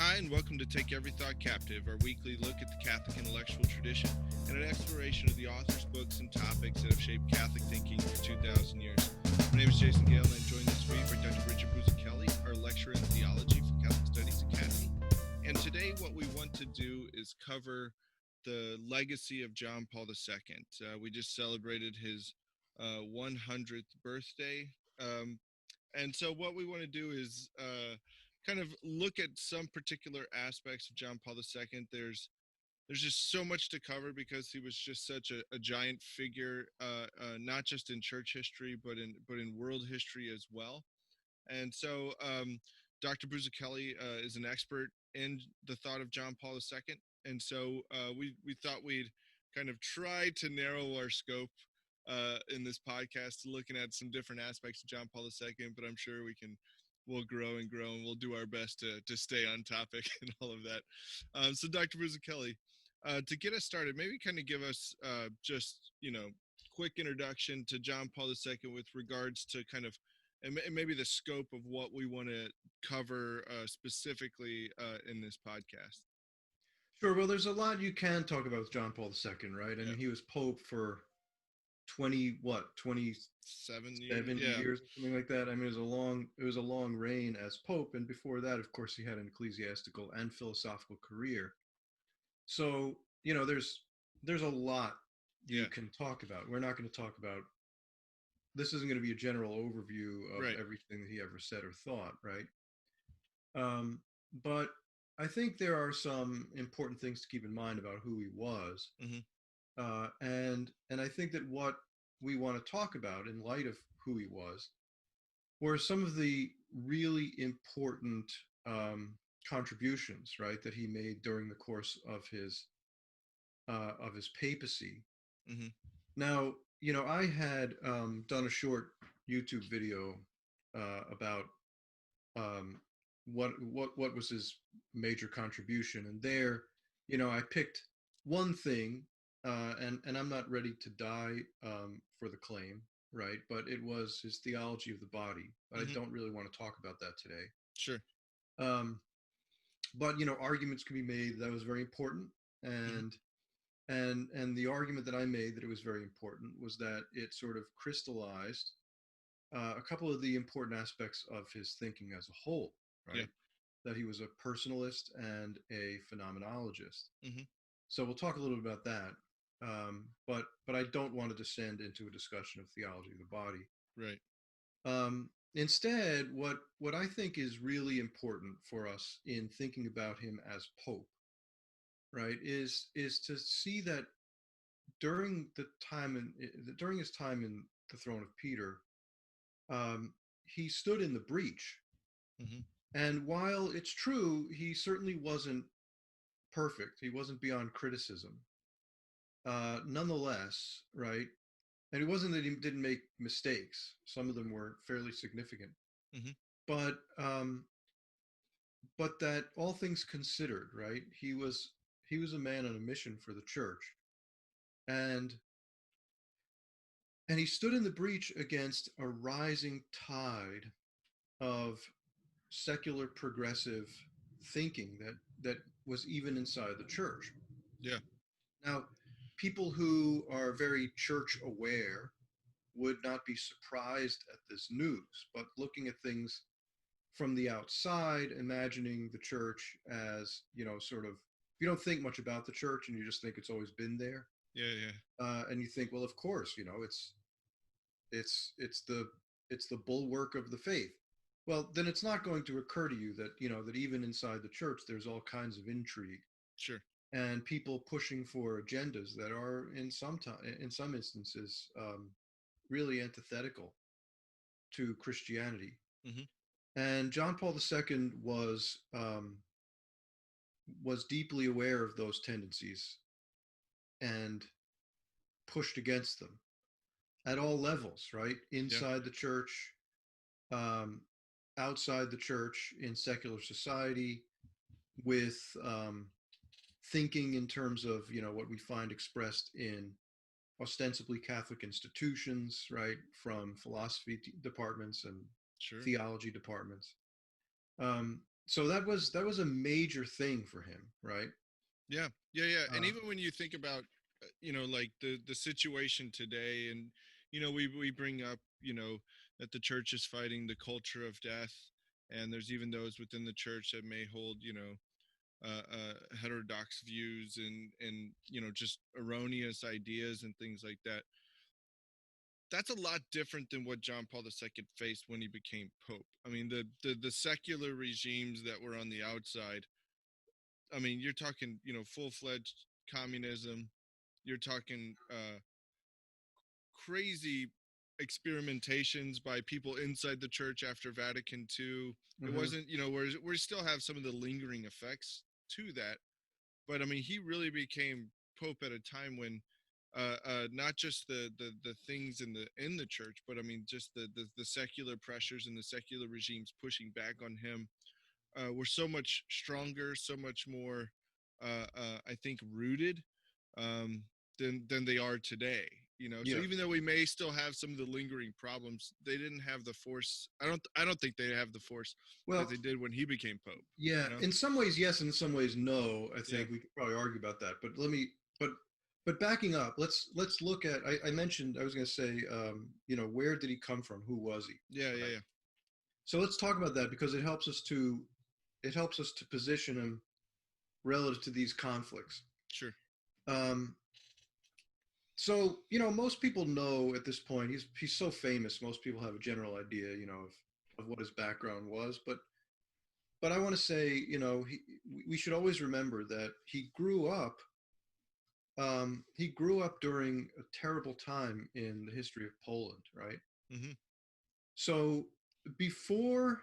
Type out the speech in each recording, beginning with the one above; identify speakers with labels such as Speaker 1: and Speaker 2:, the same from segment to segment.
Speaker 1: Hi, and welcome to Take Every Thought Captive, our weekly look at the Catholic intellectual tradition and an exploration of the author's books and topics that have shaped Catholic thinking for 2,000 years. My name is Jason Gale, and I'm joined this week by Dr. Richard Bulzacchelli, our lecturer in theology for Catholic Studies Academy. And today what we want to do is cover the legacy of John Paul II. We just celebrated his 100th birthday. And so what we want to do is kind of look at some particular aspects of John Paul II. There's just so much to cover because he was just such a giant figure, not just in church history, but in world history as well. And so Dr. Bulzacchelli is an expert in the thought of John Paul II. And so we thought we'd kind of try to narrow our scope in this podcast, looking at some different aspects of John Paul II, but I'm sure we'll grow and grow, and we'll do our best to stay on topic and all of that. So Dr. Bulzacchelli, to get us started, maybe kind of give us just, quick introduction to John Paul II with regards to kind of, and maybe the scope of what we want to cover specifically in this podcast.
Speaker 2: Sure. Well, there's a lot you can talk about with John Paul II, right? I mean, he was Pope for 27 years, something like that. I mean, it was a long reign as Pope, and before that, of course, he had an ecclesiastical and philosophical career. So, there's a lot you can talk about. We're not going to talk about. This isn't going to be a general overview of everything that he ever said or thought, right? But I think there are some important things to keep in mind about who he was. And I think that what we want to talk about in light of who he was were some of the really important contributions, right, that he made during the course of his papacy. Now, I had done a short YouTube video about what was his major contribution, and there, I picked one thing. And I'm not ready to die for the claim, right? But it was his theology of the body. But I don't really want to talk about that today.
Speaker 1: Sure.
Speaker 2: But arguments can be made that was very important, and the argument that I made that it was very important was that it sort of crystallized a couple of the important aspects of his thinking as a whole, right? That he was a personalist and a phenomenologist. So we'll talk a little bit about that. But I don't want to descend into a discussion of theology of the body.
Speaker 1: Right.
Speaker 2: Instead, what I think is really important for us in thinking about him as Pope, right, is to see that during his time in the throne of Peter, he stood in the breach. And while it's true, he certainly wasn't perfect. He wasn't beyond criticism. Nonetheless, right, and it wasn't that he didn't make mistakes. Some of them were fairly significant. But that all things considered, right, he was a man on a mission for the church, and he stood in the breach against a rising tide of secular progressive thinking that was even inside the church. Now, people who are very church aware would not be surprised at this news, but looking at things from the outside, imagining the church as, sort of, you don't think much about the church and you just think it's always been there. And you think, well, of course, it's the bulwark of the faith. Well, then it's not going to occur to you that, that even inside the church, there's all kinds of intrigue.
Speaker 1: Sure.
Speaker 2: And people pushing for agendas that are in some instances really antithetical to Christianity. And John Paul II was deeply aware of those tendencies and pushed against them at all levels, right? Inside the church, outside the church, in secular society, with thinking in terms of, what we find expressed in ostensibly Catholic institutions, right, from philosophy departments and theology departments. so that was a major thing for him, right?
Speaker 1: Yeah. And
Speaker 2: Uh,
Speaker 1: even when you think about, like the situation today, and we bring up, that the church is fighting the culture of death, and there's even those within the church that may hold, heterodox views, and just erroneous ideas and things like that. That's a lot different than what John Paul II faced when he became pope. I mean, the secular regimes that were on the outside. I mean, you're talking, full-fledged communism. You're talking crazy experimentations by people inside the church after Vatican II. It
Speaker 2: mhm.
Speaker 1: wasn't, we still have some of the lingering effects to that. But I mean, he really became pope at a time when not just the things in the church, but I mean, just the secular pressures and the secular regimes pushing back on him were so much stronger, so much more, I think, rooted um, than they are today. So
Speaker 2: Yeah.
Speaker 1: even though we may still have some of the lingering problems, they didn't have the force. I don't think they have the force that
Speaker 2: Well,
Speaker 1: they did when he became pope.
Speaker 2: yeah,
Speaker 1: You know?
Speaker 2: in some ways yes, in some ways no. I
Speaker 1: Yeah.
Speaker 2: think we could probably argue about that, but but backing up, let's look at, I mentioned, I was going to say, where did he come from? Who was he?
Speaker 1: Yeah. Yeah.
Speaker 2: Right.
Speaker 1: Yeah.
Speaker 2: So let's talk about that because it helps us to position him relative to these conflicts.
Speaker 1: Sure.
Speaker 2: Um, so most people know at this point, he's so famous. Most people have a general idea, of what his background was. But I want to say, we should always remember that he grew up during a terrible time in the history of Poland, right?
Speaker 1: Hmm.
Speaker 2: So before,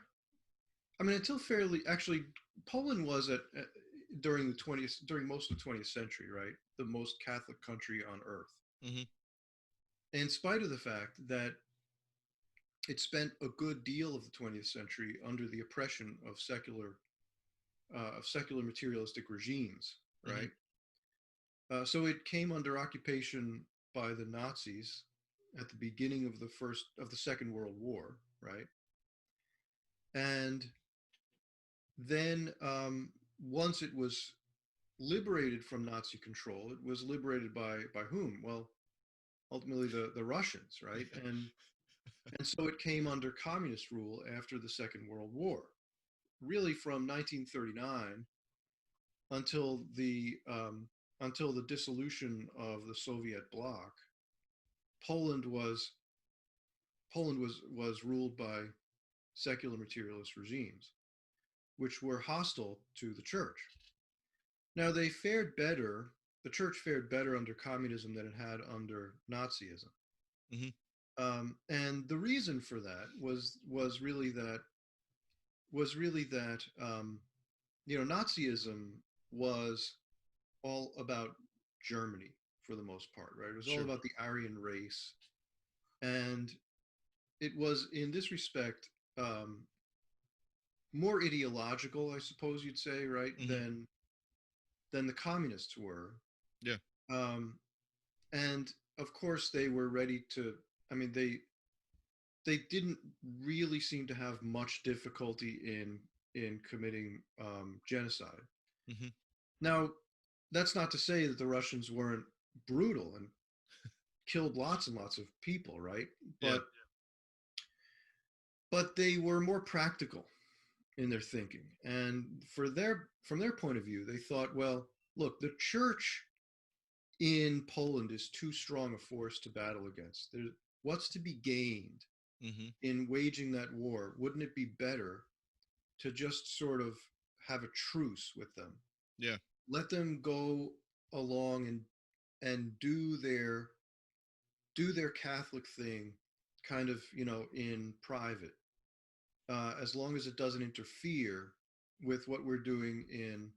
Speaker 2: I mean, until fairly, actually, Poland was during most of the 20th century, right? The most Catholic country on earth.
Speaker 1: Hmm.
Speaker 2: In spite of the fact that it spent a good deal of the 20th century under the oppression of secular materialistic regimes,
Speaker 1: Hmm.
Speaker 2: right? So it came under occupation by the Nazis at the beginning of the Second World War, right? And then once it was liberated from Nazi control, it was liberated by whom? Well, ultimately the Russians, right? And so it came under communist rule after the Second World War, really from 1939 until the dissolution of the Soviet bloc. Poland was Poland was ruled by secular materialist regimes, which were hostile to the church. Now they fared better. The church fared better under communism than it had under Nazism.
Speaker 1: Hmm.
Speaker 2: And the reason for that was really that Nazism was all about Germany for the most part, right? It was all
Speaker 1: Sure.
Speaker 2: about the Aryan race, and it was in this respect more ideological, I suppose you'd say, right,
Speaker 1: Hmm.
Speaker 2: than the communists were.
Speaker 1: Yeah.
Speaker 2: Um, and of course, they were ready to. I mean, they didn't really seem to have much difficulty in committing genocide.
Speaker 1: Hmm.
Speaker 2: Now, that's not to say that the Russians weren't brutal and killed lots and lots of people, right?
Speaker 1: Yeah.
Speaker 2: But they were more practical in their thinking, and from their point of view, they thought, well, look, the church in Poland is too strong a force to battle against. What's to be gained
Speaker 1: Hmm.
Speaker 2: in waging that war? Wouldn't it be better to just sort of have a truce with them?
Speaker 1: Yeah.
Speaker 2: Let them go along and do their Catholic thing, kind of, in private, as long as it doesn't interfere with what we're doing in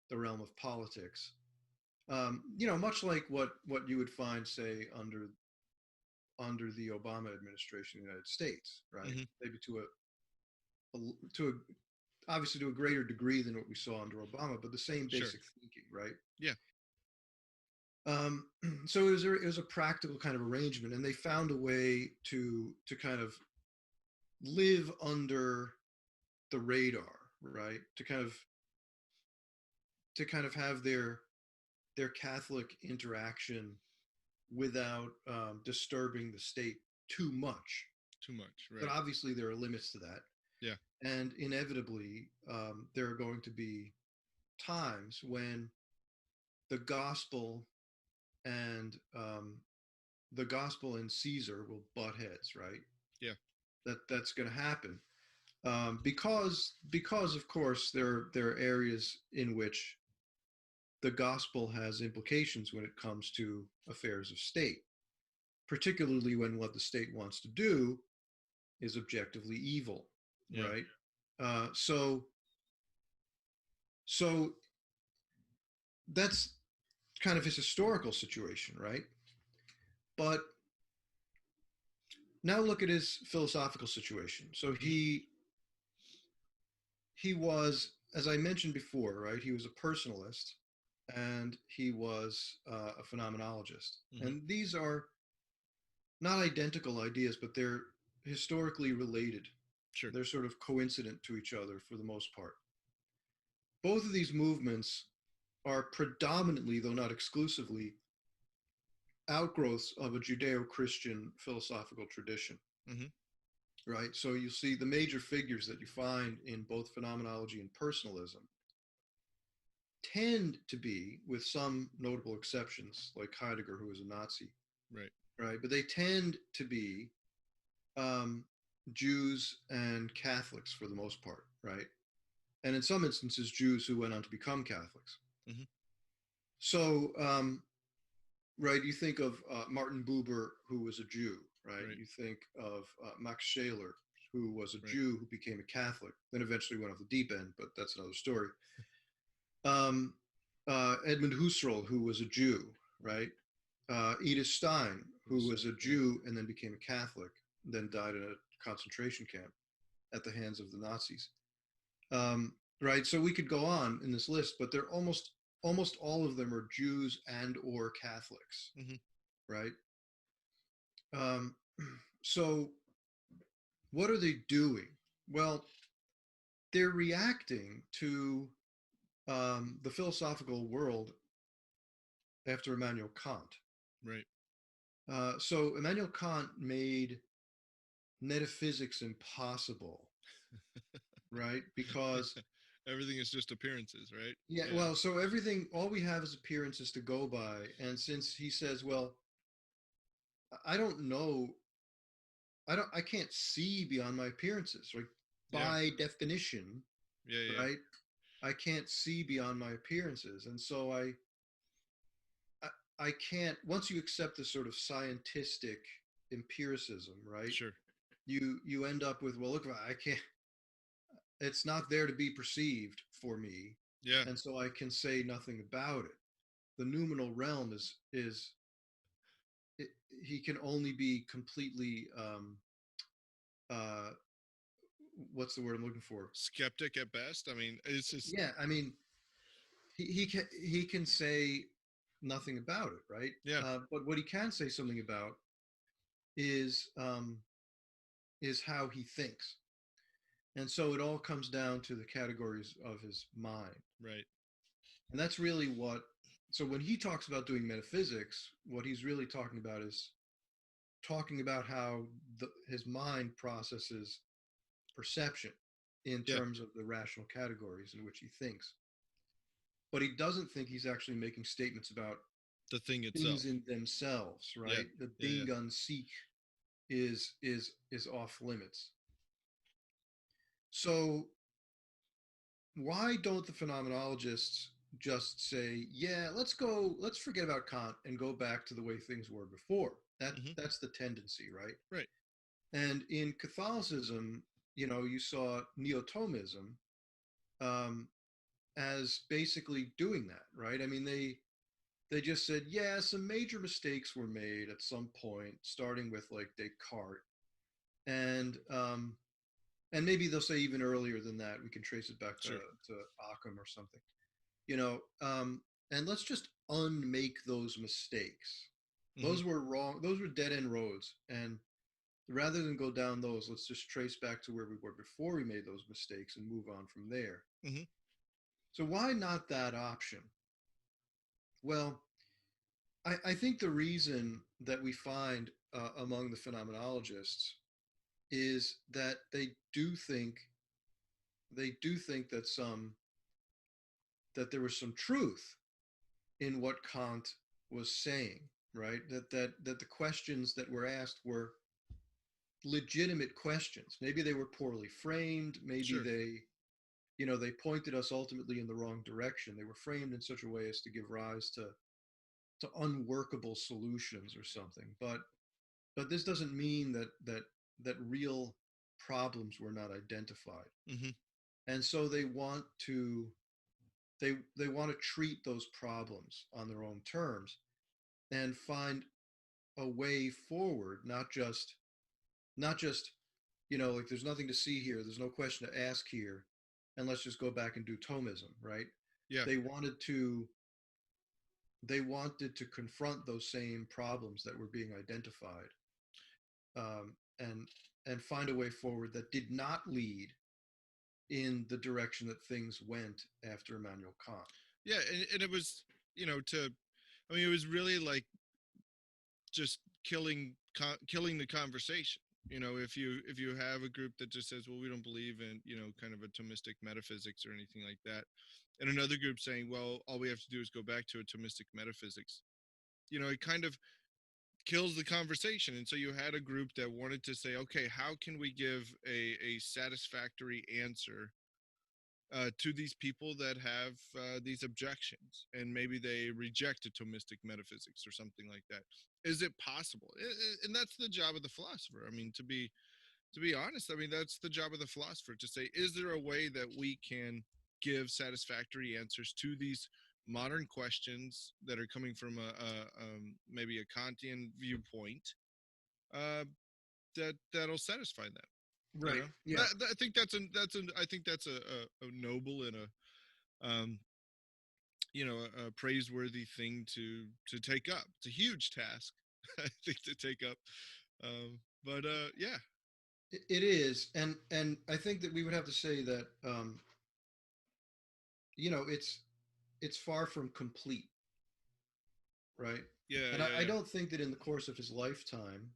Speaker 2: the realm of politics. Much like what you would find, say, under the Obama administration in the United States, right?
Speaker 1: Hmm.
Speaker 2: Maybe to a obviously to a greater degree than what we saw under Obama, but the same
Speaker 1: Sure.
Speaker 2: basic thinking, right?
Speaker 1: Yeah.
Speaker 2: Um, so it was a practical kind of arrangement, and they found a way to kind of live under the radar, right? To kind of have their Catholic interaction without disturbing the state too much.
Speaker 1: Too much,
Speaker 2: But
Speaker 1: right?
Speaker 2: obviously, there are limits to that,
Speaker 1: Yeah,
Speaker 2: and inevitably, there are going to be times when the gospel and the gospel and Caesar will butt heads, right?
Speaker 1: yeah,
Speaker 2: That's going to happen because of course there are areas in which the gospel has implications when it comes to affairs of state, particularly when what the state wants to do is objectively evil,
Speaker 1: yeah.
Speaker 2: right? So that's kind of his historical situation, right? But now look at his philosophical situation. So
Speaker 1: Mm-hmm.
Speaker 2: he was, as I mentioned before, right? He was a personalist and he was a phenomenologist.
Speaker 1: Mm-hmm.
Speaker 2: And these are not identical ideas, but they're historically related.
Speaker 1: Sure.
Speaker 2: They're sort of coincident to each other for the most part. Both of these movements are predominantly, though not exclusively, outgrowths of a Judeo Christian philosophical tradition.
Speaker 1: Mm-hmm.
Speaker 2: Right? So you see the major figures that you find in both phenomenology and personalism tend to be, with some notable exceptions, like Heidegger, who was a Nazi,
Speaker 1: Right.
Speaker 2: right? But they tend to be um, Jews and Catholics for the most part, right? And in some instances, Jews who went on to become Catholics.
Speaker 1: Mm-hmm.
Speaker 2: So, right, you think of Martin Buber, who was a Jew, right?
Speaker 1: Right.
Speaker 2: You think of Max Scheler, who was a
Speaker 1: Right.
Speaker 2: Jew who became a Catholic, then eventually went off the deep end, but that's another story. Um, Edmund Husserl, who was a Jew, right? Edith Stein, who was a Jew and then became a Catholic, then died in a concentration camp at the hands of the Nazis. Right, so we could go on in this list, but they're almost all of them are Jews and or Catholics,
Speaker 1: Mm-hmm.
Speaker 2: right? Um, so what are they doing? Well, they're reacting to the philosophical world after Immanuel Kant.
Speaker 1: Right.
Speaker 2: So Immanuel Kant made metaphysics impossible, right? Because
Speaker 1: Everything is just appearances, right?
Speaker 2: yeah,
Speaker 1: Yeah.
Speaker 2: well, so everything, all we have is appearances to go by, and since he says, well, I don't know, I can't see beyond my appearances, right?
Speaker 1: Yeah.
Speaker 2: By definition,
Speaker 1: Yeah. Yeah.
Speaker 2: right? I can't see beyond my appearances, and so I can't. Once you accept this sort of scientistic empiricism, right?
Speaker 1: Sure.
Speaker 2: You end up with, well, look, I can't. It's not there to be perceived for me,
Speaker 1: Yeah.
Speaker 2: and so I can say nothing about it. The noumenal realm is it, he can only be completely uh, what's the word I'm looking for?
Speaker 1: Skeptic at best. I mean, it's just.
Speaker 2: Yeah, I mean, he can say nothing about it, right?
Speaker 1: Yeah.
Speaker 2: But what he can say something about is um, is how he thinks, and so it all comes down to the categories of his mind,
Speaker 1: Right.
Speaker 2: and that's really what. So when he talks about doing metaphysics, what he's really talking about is talking about how his mind processes perception in
Speaker 1: Yeah.
Speaker 2: terms of the rational categories in which he thinks. But he doesn't think he's actually making statements about
Speaker 1: The thing itself.
Speaker 2: things in themselves,
Speaker 1: Yeah.
Speaker 2: right? The
Speaker 1: Yeah. Yeah.
Speaker 2: Ding gun seek is off limits. So why don't the phenomenologists just say, yeah, let's forget about Kant and go back to the way things were before?
Speaker 1: Mm-hmm.
Speaker 2: That's the tendency, right?
Speaker 1: Right.
Speaker 2: And in Catholicism, you saw Neo-Thomism um, as basically doing that, right? I mean, they just said, yeah, some major mistakes were made at some point, starting with like Descartes, and maybe they'll say even earlier than that. We can trace it back to
Speaker 1: Sure.
Speaker 2: Occam or something, you know. And let's just unmake those mistakes.
Speaker 1: Mm-hmm.
Speaker 2: Those were wrong. Those were dead end roads, and rather than go down those, let's just trace back to where we were before we made those mistakes and move on from there.
Speaker 1: Mm-hmm.
Speaker 2: So why not that option? Well, I think the reason that we find among the phenomenologists is that they do think that there was some truth in what Kant was saying, right? That the questions that were asked were legitimate questions. Maybe they were poorly framed. Maybe
Speaker 1: Sure.
Speaker 2: they pointed us ultimately in the wrong direction. They were framed in such a way as to give rise to unworkable solutions or something. But this doesn't mean that real problems were not identified.
Speaker 1: Mm-hmm.
Speaker 2: And so they want to treat those problems on their own terms and find a way forward, not just like there's nothing to see here, there's no question to ask here, and let's just go back and do Thomism, right?
Speaker 1: Yeah.
Speaker 2: They wanted to confront those same problems that were being identified, um, and find a way forward that did not lead in the direction that things went after Immanuel Kant.
Speaker 1: Yeah, and it was, it was really like just killing the conversation. If you have a group that just says, well, we don't believe in, kind of a Thomistic metaphysics or anything like that, and another group saying, well, all we have to do is go back to a Thomistic metaphysics, it kind of kills the conversation. And so you had a group that wanted to say, okay, how can we give a satisfactory answer to these people that have these objections, and maybe they reject a Thomistic metaphysics or something like that? Is it possible? And that's the job of the philosopher. I mean, to be honest, I mean, that's the job of the philosopher, to say, is there a way that we can give satisfactory answers to these modern questions that are coming from maybe a Kantian viewpoint, uh, that'll satisfy them?
Speaker 2: Right. Yeah.
Speaker 1: I think that's a noble and a praiseworthy thing to take up. It's a huge task, I think, to take up. But yeah.
Speaker 2: It is, and I think that we would have to say that it's far from complete, right?
Speaker 1: Yeah,
Speaker 2: And I don't think that in the course of his lifetime,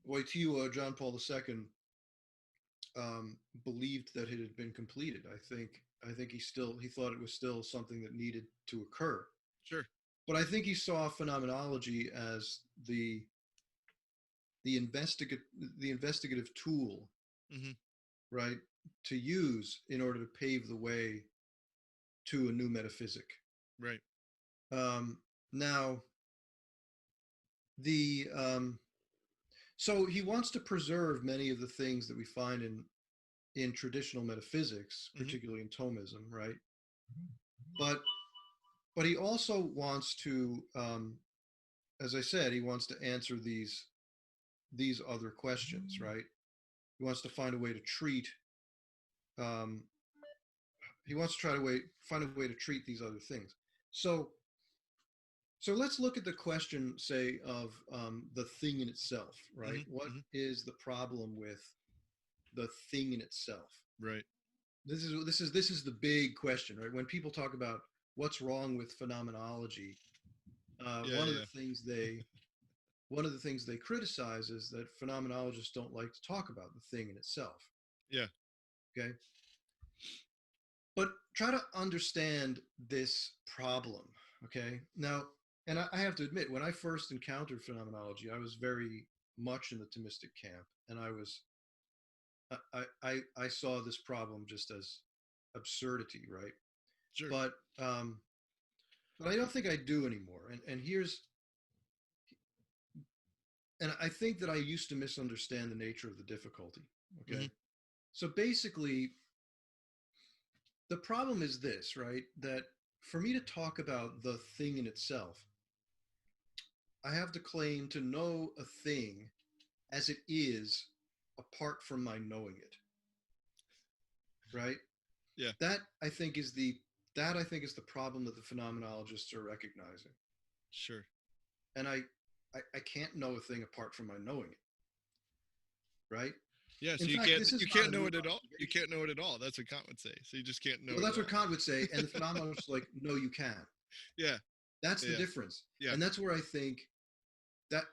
Speaker 2: Wojtyła, John Paul II, believed that it had been completed. I think he thought it was still something that needed to occur.
Speaker 1: Sure.
Speaker 2: But I think he saw phenomenology as the investigative tool,
Speaker 1: Mm-hmm.
Speaker 2: right, to use in order to pave the way to a new metaphysic.
Speaker 1: Right.
Speaker 2: Now, the so he wants to preserve many of the things that we find in traditional metaphysics,
Speaker 1: Mm-hmm.
Speaker 2: particularly in Thomism, right? But he also wants to, as I said, he wants to answer these other questions, right? He wants to find a way to treat. Um, he wants to find a way to treat these other things. So let's look at the question, say, of the thing in itself, right?
Speaker 1: Mm-hmm.
Speaker 2: What
Speaker 1: Mm-hmm.
Speaker 2: is the problem with the thing in itself?
Speaker 1: Right.
Speaker 2: This is the big question, right? When people talk about what's wrong with phenomenology,
Speaker 1: Yeah.
Speaker 2: one of
Speaker 1: Yeah.
Speaker 2: the things they criticize is that phenomenologists don't like to talk about the thing in itself.
Speaker 1: Yeah.
Speaker 2: Okay, but try to understand this problem. Okay, now, and I have to admit, when I first encountered phenomenology, I was very much in the Thomistic camp, and I saw this problem just as absurdity, right?
Speaker 1: Sure.
Speaker 2: But but I don't think I do anymore. And I think that I used to misunderstand the nature of the difficulty. Okay,
Speaker 1: Mm-hmm.
Speaker 2: so basically, the problem is this, right? That for me to talk about the thing in itself, I have to claim to know a thing as it is apart from my knowing it, right?
Speaker 1: Yeah.
Speaker 2: That I think is the problem that the phenomenologists are recognizing.
Speaker 1: Sure.
Speaker 2: And I can't know a thing apart from my knowing it. right?
Speaker 1: Yeah, so
Speaker 2: In
Speaker 1: you
Speaker 2: fact,
Speaker 1: can't
Speaker 2: this is
Speaker 1: you
Speaker 2: not
Speaker 1: can't
Speaker 2: a
Speaker 1: know
Speaker 2: new
Speaker 1: it at all. You
Speaker 2: observation.
Speaker 1: can't know it at all. That's what Kant would say. So you just can't know
Speaker 2: Well,
Speaker 1: it
Speaker 2: that's
Speaker 1: at
Speaker 2: what
Speaker 1: all.
Speaker 2: Kant would say, and the phenomenologist like, no, you can.
Speaker 1: Yeah,
Speaker 2: That's the
Speaker 1: yeah,
Speaker 2: difference,
Speaker 1: yeah.
Speaker 2: and that's where I think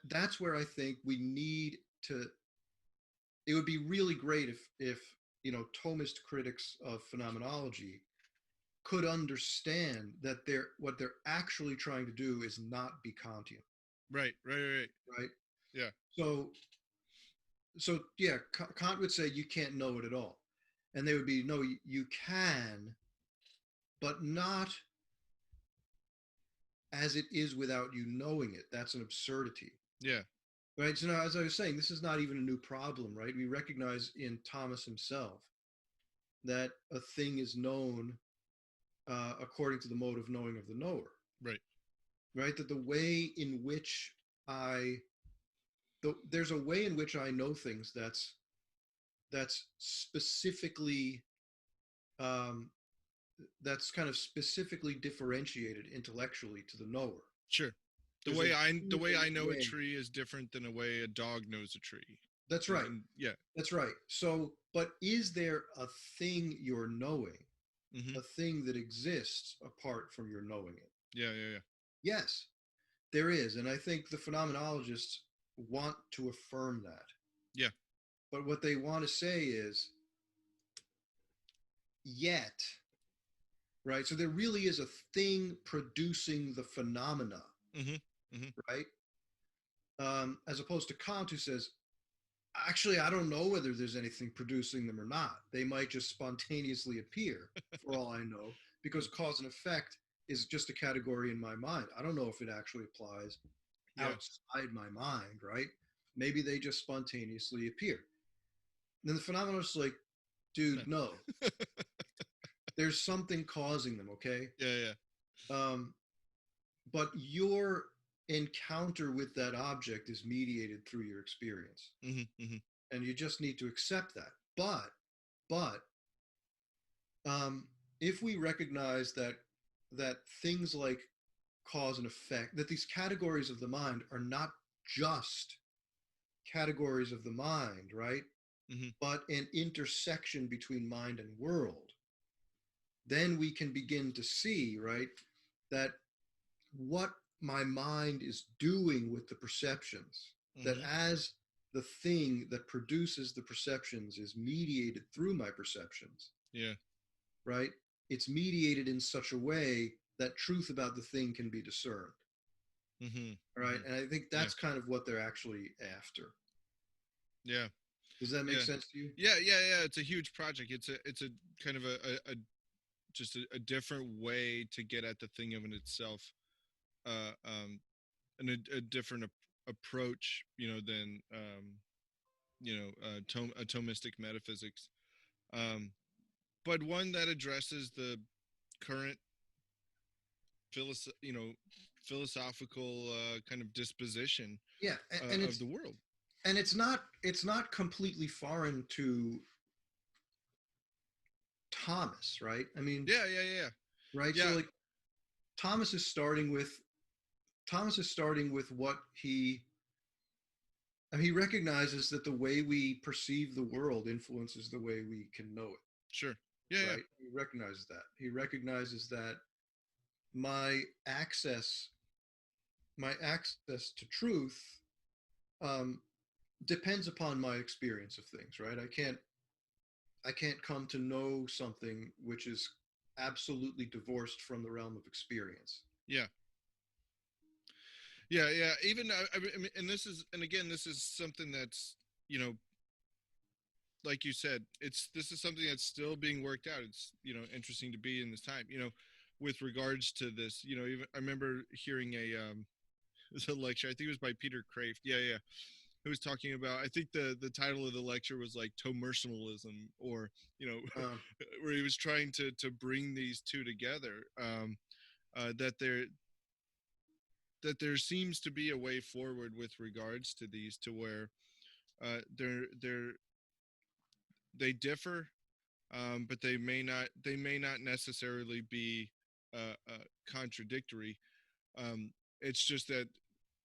Speaker 2: that's where I think we need to. It would be really great if Thomist critics of phenomenology could understand that what they're actually trying to do is not be Kantian,
Speaker 1: Right, right, right, right.
Speaker 2: right?
Speaker 1: Yeah,
Speaker 2: So yeah, Kant would say you can't know it at all, and they would be no, you can, but not as it is without you knowing it. That's an absurdity,
Speaker 1: yeah,
Speaker 2: right? So now, as I was saying, this is not even a new problem, right? We recognize in Thomas himself that a thing is known according to the mode of knowing of the knower,
Speaker 1: right.
Speaker 2: right? That the way in which there's a way in which I know things that's specifically um, that's kind of specifically differentiated intellectually to the knower.
Speaker 1: Sure. The
Speaker 2: There's
Speaker 1: way
Speaker 2: a
Speaker 1: I know a
Speaker 2: way.
Speaker 1: tree is different than the way a dog knows a tree.
Speaker 2: That's
Speaker 1: And,
Speaker 2: right.
Speaker 1: and yeah.
Speaker 2: That's right. So, but is there a thing you're knowing,
Speaker 1: Mm-hmm.
Speaker 2: a thing that exists apart from your knowing it?
Speaker 1: Yeah, yeah, yeah.
Speaker 2: Yes, there is, and I think the phenomenologists want to affirm that.
Speaker 1: Yeah.
Speaker 2: But what they want to say is, yet, right? So there really is a thing producing the phenomena,
Speaker 1: Mm-hmm. Mm-hmm.
Speaker 2: right? As opposed to Kant, who says, actually, I don't know whether there's anything producing them or not. They might just spontaneously appear, for all I know, because cause and effect is just a category in my mind. I don't know if it actually applies
Speaker 1: Yeah.
Speaker 2: outside my mind, right? Maybe they just spontaneously appear. And then the phenomenologist is like, dude, no. There's something causing them, okay?
Speaker 1: Yeah, yeah.
Speaker 2: But your encounter with that object is mediated through your experience.
Speaker 1: Mm-hmm. Mm-hmm.
Speaker 2: And you just need to accept that. But if we recognize that things like cause and effect, that these categories of the mind are not just categories of the mind, right?
Speaker 1: Mm-hmm.
Speaker 2: But an intersection between mind and world, then we can begin to see, right, that what my mind is doing with the perceptions, that
Speaker 1: Mm-hmm.
Speaker 2: as the thing that produces the perceptions is mediated through my perceptions,
Speaker 1: Yeah.
Speaker 2: right? It's mediated in such a way that truth about the thing can be discerned.
Speaker 1: Mm-hmm.
Speaker 2: Right.
Speaker 1: Mm-hmm.
Speaker 2: And I think
Speaker 1: Yeah.
Speaker 2: that's kind of what they're actually after.
Speaker 1: Yeah.
Speaker 2: Does that make
Speaker 1: Yeah.
Speaker 2: sense to you?
Speaker 1: Yeah, yeah, yeah. It's a huge project. It's a kind of a just a different way to get at the thing of in itself. And a different approach, than atomistic metaphysics, but one that addresses the current philosoph- you know philosophical kind of disposition
Speaker 2: Yeah. And
Speaker 1: of the world.
Speaker 2: it's not completely foreign to Thomas, right? I mean,
Speaker 1: Yeah, yeah, yeah,
Speaker 2: right. So
Speaker 1: yeah.
Speaker 2: like Thomas is starting with what he recognizes that the way we perceive the world influences the way we can know it,
Speaker 1: Sure. Yeah, yeah.
Speaker 2: right? He recognizes that. He recognizes that my access to truth um, depends upon my experience of things, right? I can't come to know something which is absolutely divorced from the realm of experience.
Speaker 1: Yeah, yeah, yeah. Even I mean, and again, this is something that's, you know like you said, this is something that's still being worked out. It's, interesting to be in this time, with regards to this. Even I remember hearing it was a lecture. I think it was by Peter Kraft. Yeah, yeah. Who was talking about, I think the title of the lecture was like Personalism, or,
Speaker 2: Uh,
Speaker 1: where he was trying to bring these two together. That there seems to be a way forward with regards to these, to where they differ, but they may not necessarily be contradictory. It's just that,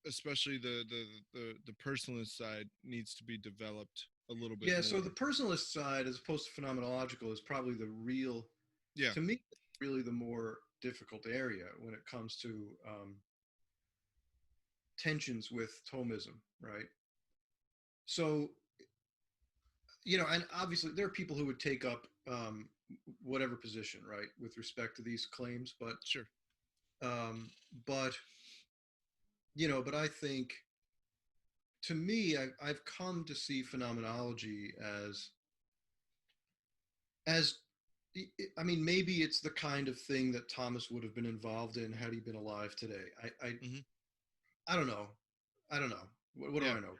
Speaker 1: especially the personalist side, needs to be developed a little bit
Speaker 2: Yeah,
Speaker 1: more.
Speaker 2: so the personalist side, as opposed to phenomenological, is probably the real,
Speaker 1: Yeah,
Speaker 2: to me, really the more difficult area when it comes to tensions with Thomism, right? So, and obviously there are people who would take up whatever position, right, with respect to these claims,
Speaker 1: sure.
Speaker 2: um, but but I think, to me, I've come to see phenomenology as I mean, maybe it's the kind of thing that Thomas would have been involved in had he been alive today.
Speaker 1: Hmm.
Speaker 2: I don't know. I don't know. What do
Speaker 1: Yeah.
Speaker 2: I know?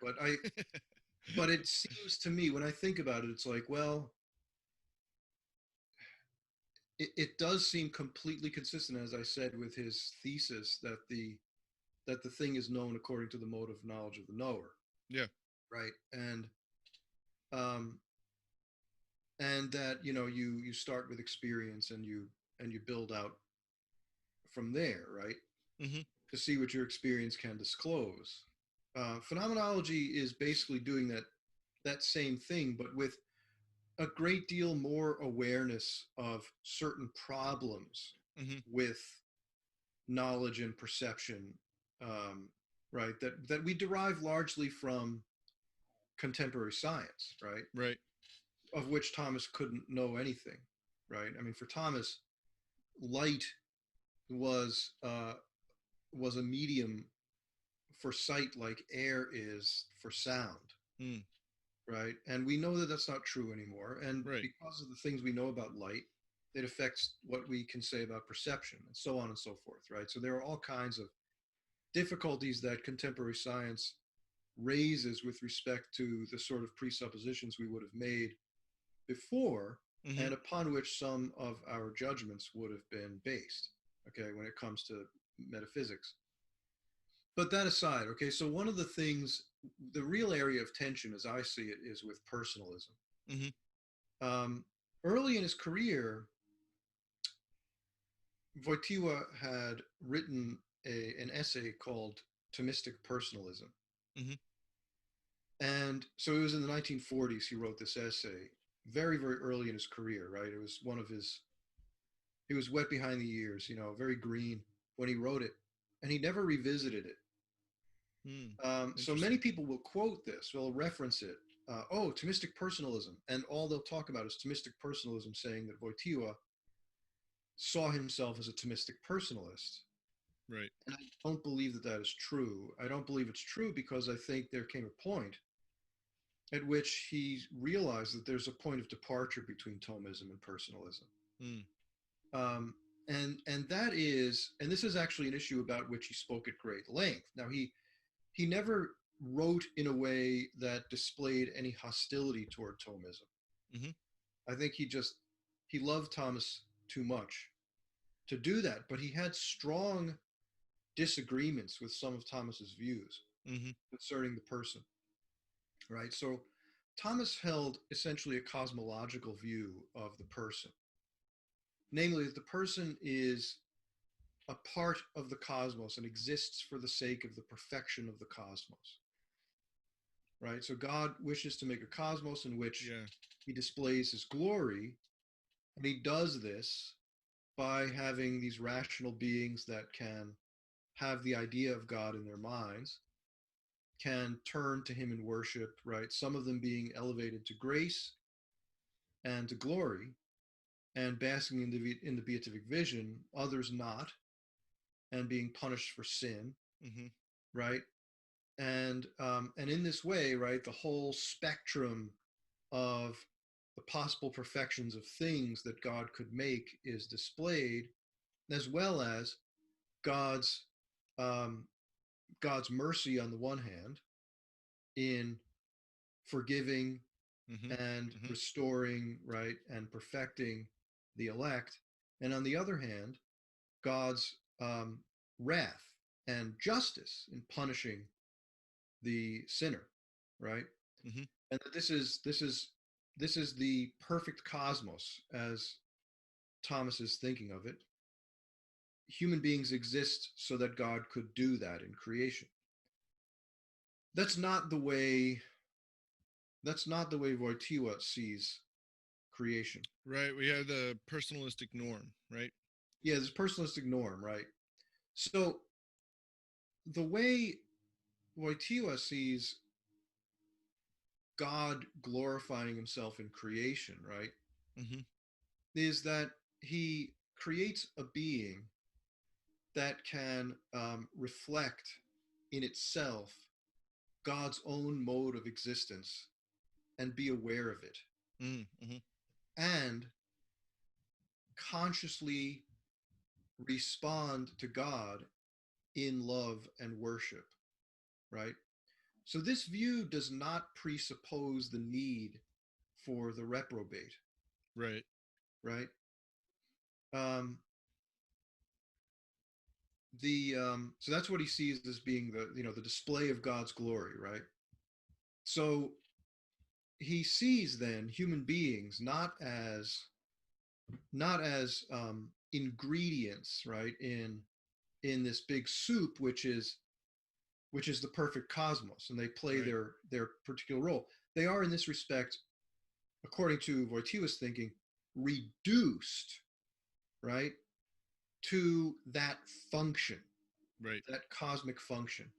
Speaker 2: But it seems to me, when I think about it, it's like, well, it does seem completely consistent, as I said, with his thesis that the thing is known according to the mode of knowledge of the knower,
Speaker 1: Yeah.
Speaker 2: right? Um, and that you start with experience and you build out from there, right?
Speaker 1: Hmm.
Speaker 2: To see what your experience can disclose. Phenomenology is basically doing that same thing, but with a great deal more awareness of certain problems
Speaker 1: Hmm.
Speaker 2: with knowledge and perception, right? That we derive largely from contemporary science, right?
Speaker 1: Right.
Speaker 2: Of which Thomas couldn't know anything, right? I mean, for Thomas, light was uh, was a medium for sight like air is for sound,
Speaker 1: Mm.
Speaker 2: right? And we know that that's not true anymore. And
Speaker 1: Right.
Speaker 2: because of the things we know about light, it affects what we can say about perception and so on and so forth, right? So there are all kinds of difficulties that contemporary science raises with respect to the sort of presuppositions we would have made before
Speaker 1: Hmm.
Speaker 2: and upon which some of our judgments would have been based, okay, when it comes to metaphysics. But that aside, okay, so one of the things, the real area of tension as I see it is with personalism.
Speaker 1: Hmm.
Speaker 2: Um, Early in his career, Wojtyła had written an essay called Mystic Personalism.
Speaker 1: Hmm.
Speaker 2: And so it was in the 1940s he wrote this essay, very, very early in his career, right? It was one of his, he was wet behind the ears, very green when he wrote it. And he never revisited it.
Speaker 1: Mm.
Speaker 2: So many
Speaker 1: Interesting.
Speaker 2: people will quote this, will reference it. Thomistic personalism. And all they'll talk about is Thomistic personalism, saying that Wojtyła saw himself as a Thomistic personalist.
Speaker 1: Right.
Speaker 2: And I don't believe that that is true. I don't believe it's true because I think there came a point at which he realized that there's a point of departure between Thomism and personalism.
Speaker 1: Mm.
Speaker 2: Um, and that is, and this is actually an issue about which he spoke at great length. Now he never wrote in a way that displayed any hostility toward Thomism.
Speaker 1: Hmm.
Speaker 2: I think he loved Thomas too much to do that, but he had strong disagreements with some of Thomas's views
Speaker 1: Hmm.
Speaker 2: concerning the person, right? So Thomas held essentially a cosmological view of the person, namely that the person is a part of the cosmos and exists for the sake of the perfection of the cosmos, right? So God wishes to make a cosmos in which
Speaker 1: Yeah.
Speaker 2: he displays his glory, and he does this by having these rational beings that can have the idea of God in their minds, can turn to him in worship, right? Some of them being elevated to grace and to glory and basking in the beatific vision, others not, and being punished for sin,
Speaker 1: Hmm.
Speaker 2: right? And in this way, right, the whole spectrum of the possible perfections of things that God could make is displayed, as well as God's um, God's mercy on the one hand in forgiving
Speaker 1: Hmm.
Speaker 2: and
Speaker 1: Hmm.
Speaker 2: restoring, right, and perfecting the elect, and on the other hand, God's wrath and justice in punishing the sinner, right?
Speaker 1: Hmm.
Speaker 2: And that this is the perfect cosmos as Thomas is thinking of it. Human beings exist so that God could do that in creation. That's not the way That's not the way Wojtyła sees creation.
Speaker 1: Right. We have the personalistic norm, right?
Speaker 2: Yeah, this personalistic norm, right? So the way Wojtyła sees God glorifying himself in creation, right,
Speaker 1: Mm-hmm.
Speaker 2: is that he creates a being that can reflect in itself God's own mode of existence and be aware of it,
Speaker 1: Mm-hmm.
Speaker 2: and consciously respond to God in love and worship, right? So this view does not presuppose the need for the reprobate,
Speaker 1: Right.
Speaker 2: right? Um, so that's what he sees as being the display of God's glory, right? So he sees then human beings not as ingredients, right, in this big soup, which is the perfect cosmos, and they play
Speaker 1: Right.
Speaker 2: their particular role. They are in this respect, according to Wojtyła's thinking, reduced, right, to that function,
Speaker 1: Right.
Speaker 2: that cosmic function.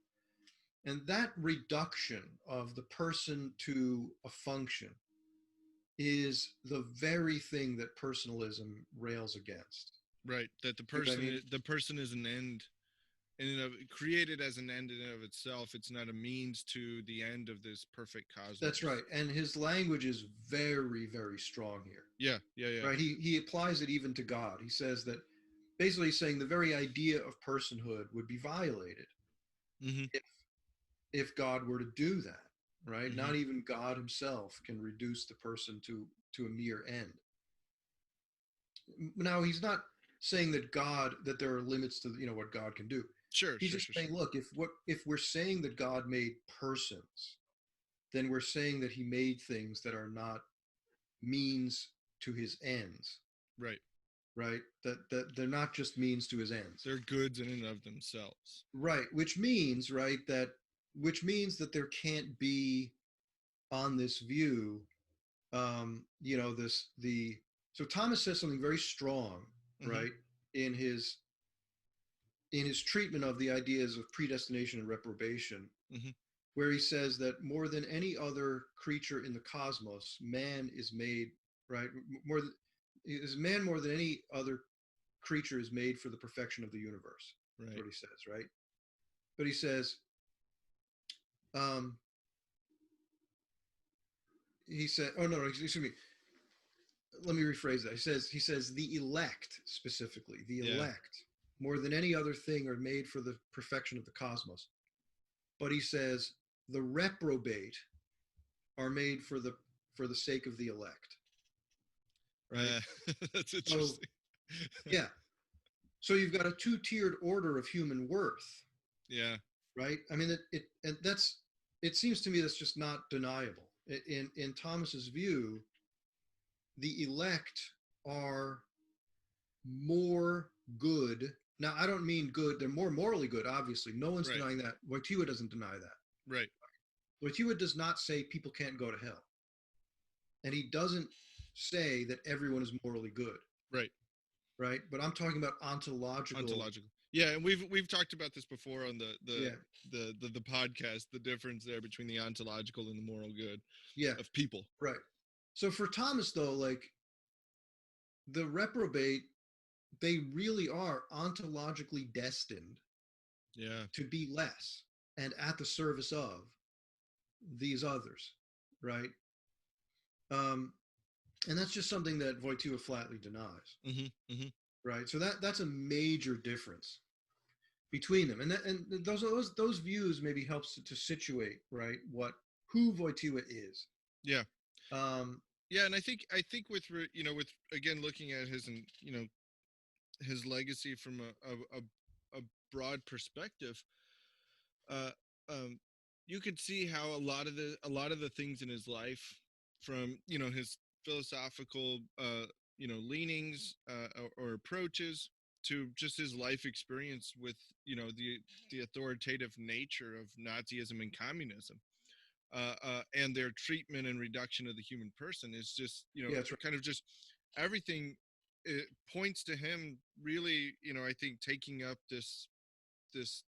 Speaker 2: And that reduction of the person to a function is the very thing that personalism rails against.
Speaker 1: Right. That
Speaker 2: You know what I mean?
Speaker 1: the person is an end in and of created as an end in and of itself. It's not a means to the end of this perfect
Speaker 2: That's
Speaker 1: cosmos.
Speaker 2: right. And his language is very, very strong here.
Speaker 1: Yeah. Yeah. Yeah.
Speaker 2: Right? He applies it even to God. He says that basically saying the very idea of personhood would be violated
Speaker 1: Mm-hmm.
Speaker 2: if God were to do that. Right?
Speaker 1: Mm-hmm.
Speaker 2: Not even God himself can reduce the person to a mere end. Now he's not saying that there are limits to what God can do.
Speaker 1: Sure.
Speaker 2: He's
Speaker 1: Sure.
Speaker 2: just
Speaker 1: Sure. Sure.
Speaker 2: saying, look, if we're saying that God made persons, then we're saying that he made things that are not means to his ends,
Speaker 1: Right.
Speaker 2: right? That they're not just means to his ends.
Speaker 1: They're goods in and of themselves.
Speaker 2: Right, which means, right, that there can't be on this view this the so Thomas says something very strong,
Speaker 1: Mm-hmm.
Speaker 2: right, in his treatment of the ideas of predestination and reprobation,
Speaker 1: Mm-hmm.
Speaker 2: where he says that more than any other creature in the cosmos, man is made, right, more than any other creature is made for the perfection of the universe. That's
Speaker 1: Right.
Speaker 2: what he says, right? But he says, um, oh no, excuse me. Let me rephrase that. He says the elect, specifically, the
Speaker 1: Yeah.
Speaker 2: elect, more than any other thing, are made for the perfection of the cosmos. But he says the reprobate are made for the sake of the elect. Right?
Speaker 1: That's
Speaker 2: So
Speaker 1: interesting.
Speaker 2: yeah. So you've got a two-tiered order of human worth,
Speaker 1: Yeah.
Speaker 2: right? I mean, it seems to me that's just not deniable. In Thomas's view, the elect are more good. Now, I don't mean good; they're more morally good. Obviously, no one's
Speaker 1: Right.
Speaker 2: denying that. Wojtyła doesn't deny that.
Speaker 1: Right.
Speaker 2: Wojtyła does not say people can't go to hell, and he doesn't say that everyone is morally good.
Speaker 1: Right.
Speaker 2: Right? But I'm talking about ontological.
Speaker 1: Ontological. Yeah, and we've talked about this before on
Speaker 2: Yeah.
Speaker 1: the podcast, the difference there between the ontological and the moral good
Speaker 2: Yeah.
Speaker 1: of people.
Speaker 2: Right. So for Thomas, though, like the reprobate, they really are ontologically destined
Speaker 1: Yeah.
Speaker 2: to be less and at the service of these others, right? Um, and that's just something that Wojtyła flatly denies,
Speaker 1: Mm-hmm. Mm-hmm.
Speaker 2: right? So that's a major difference between them, and those views maybe helps to situate, right, who Wojtyła is.
Speaker 1: Yeah.
Speaker 2: Um,
Speaker 1: Yeah, and I think with with again looking at his his legacy from a broad perspective, uh, um, you could see how a lot of the things in his life, from his philosophical leanings or approaches, to just his life experience with the authoritative nature of Nazism and communism. and their treatment and reduction of the human person is just,
Speaker 2: Yeah, that's right.
Speaker 1: kind of just everything. It points to him really, I think taking up this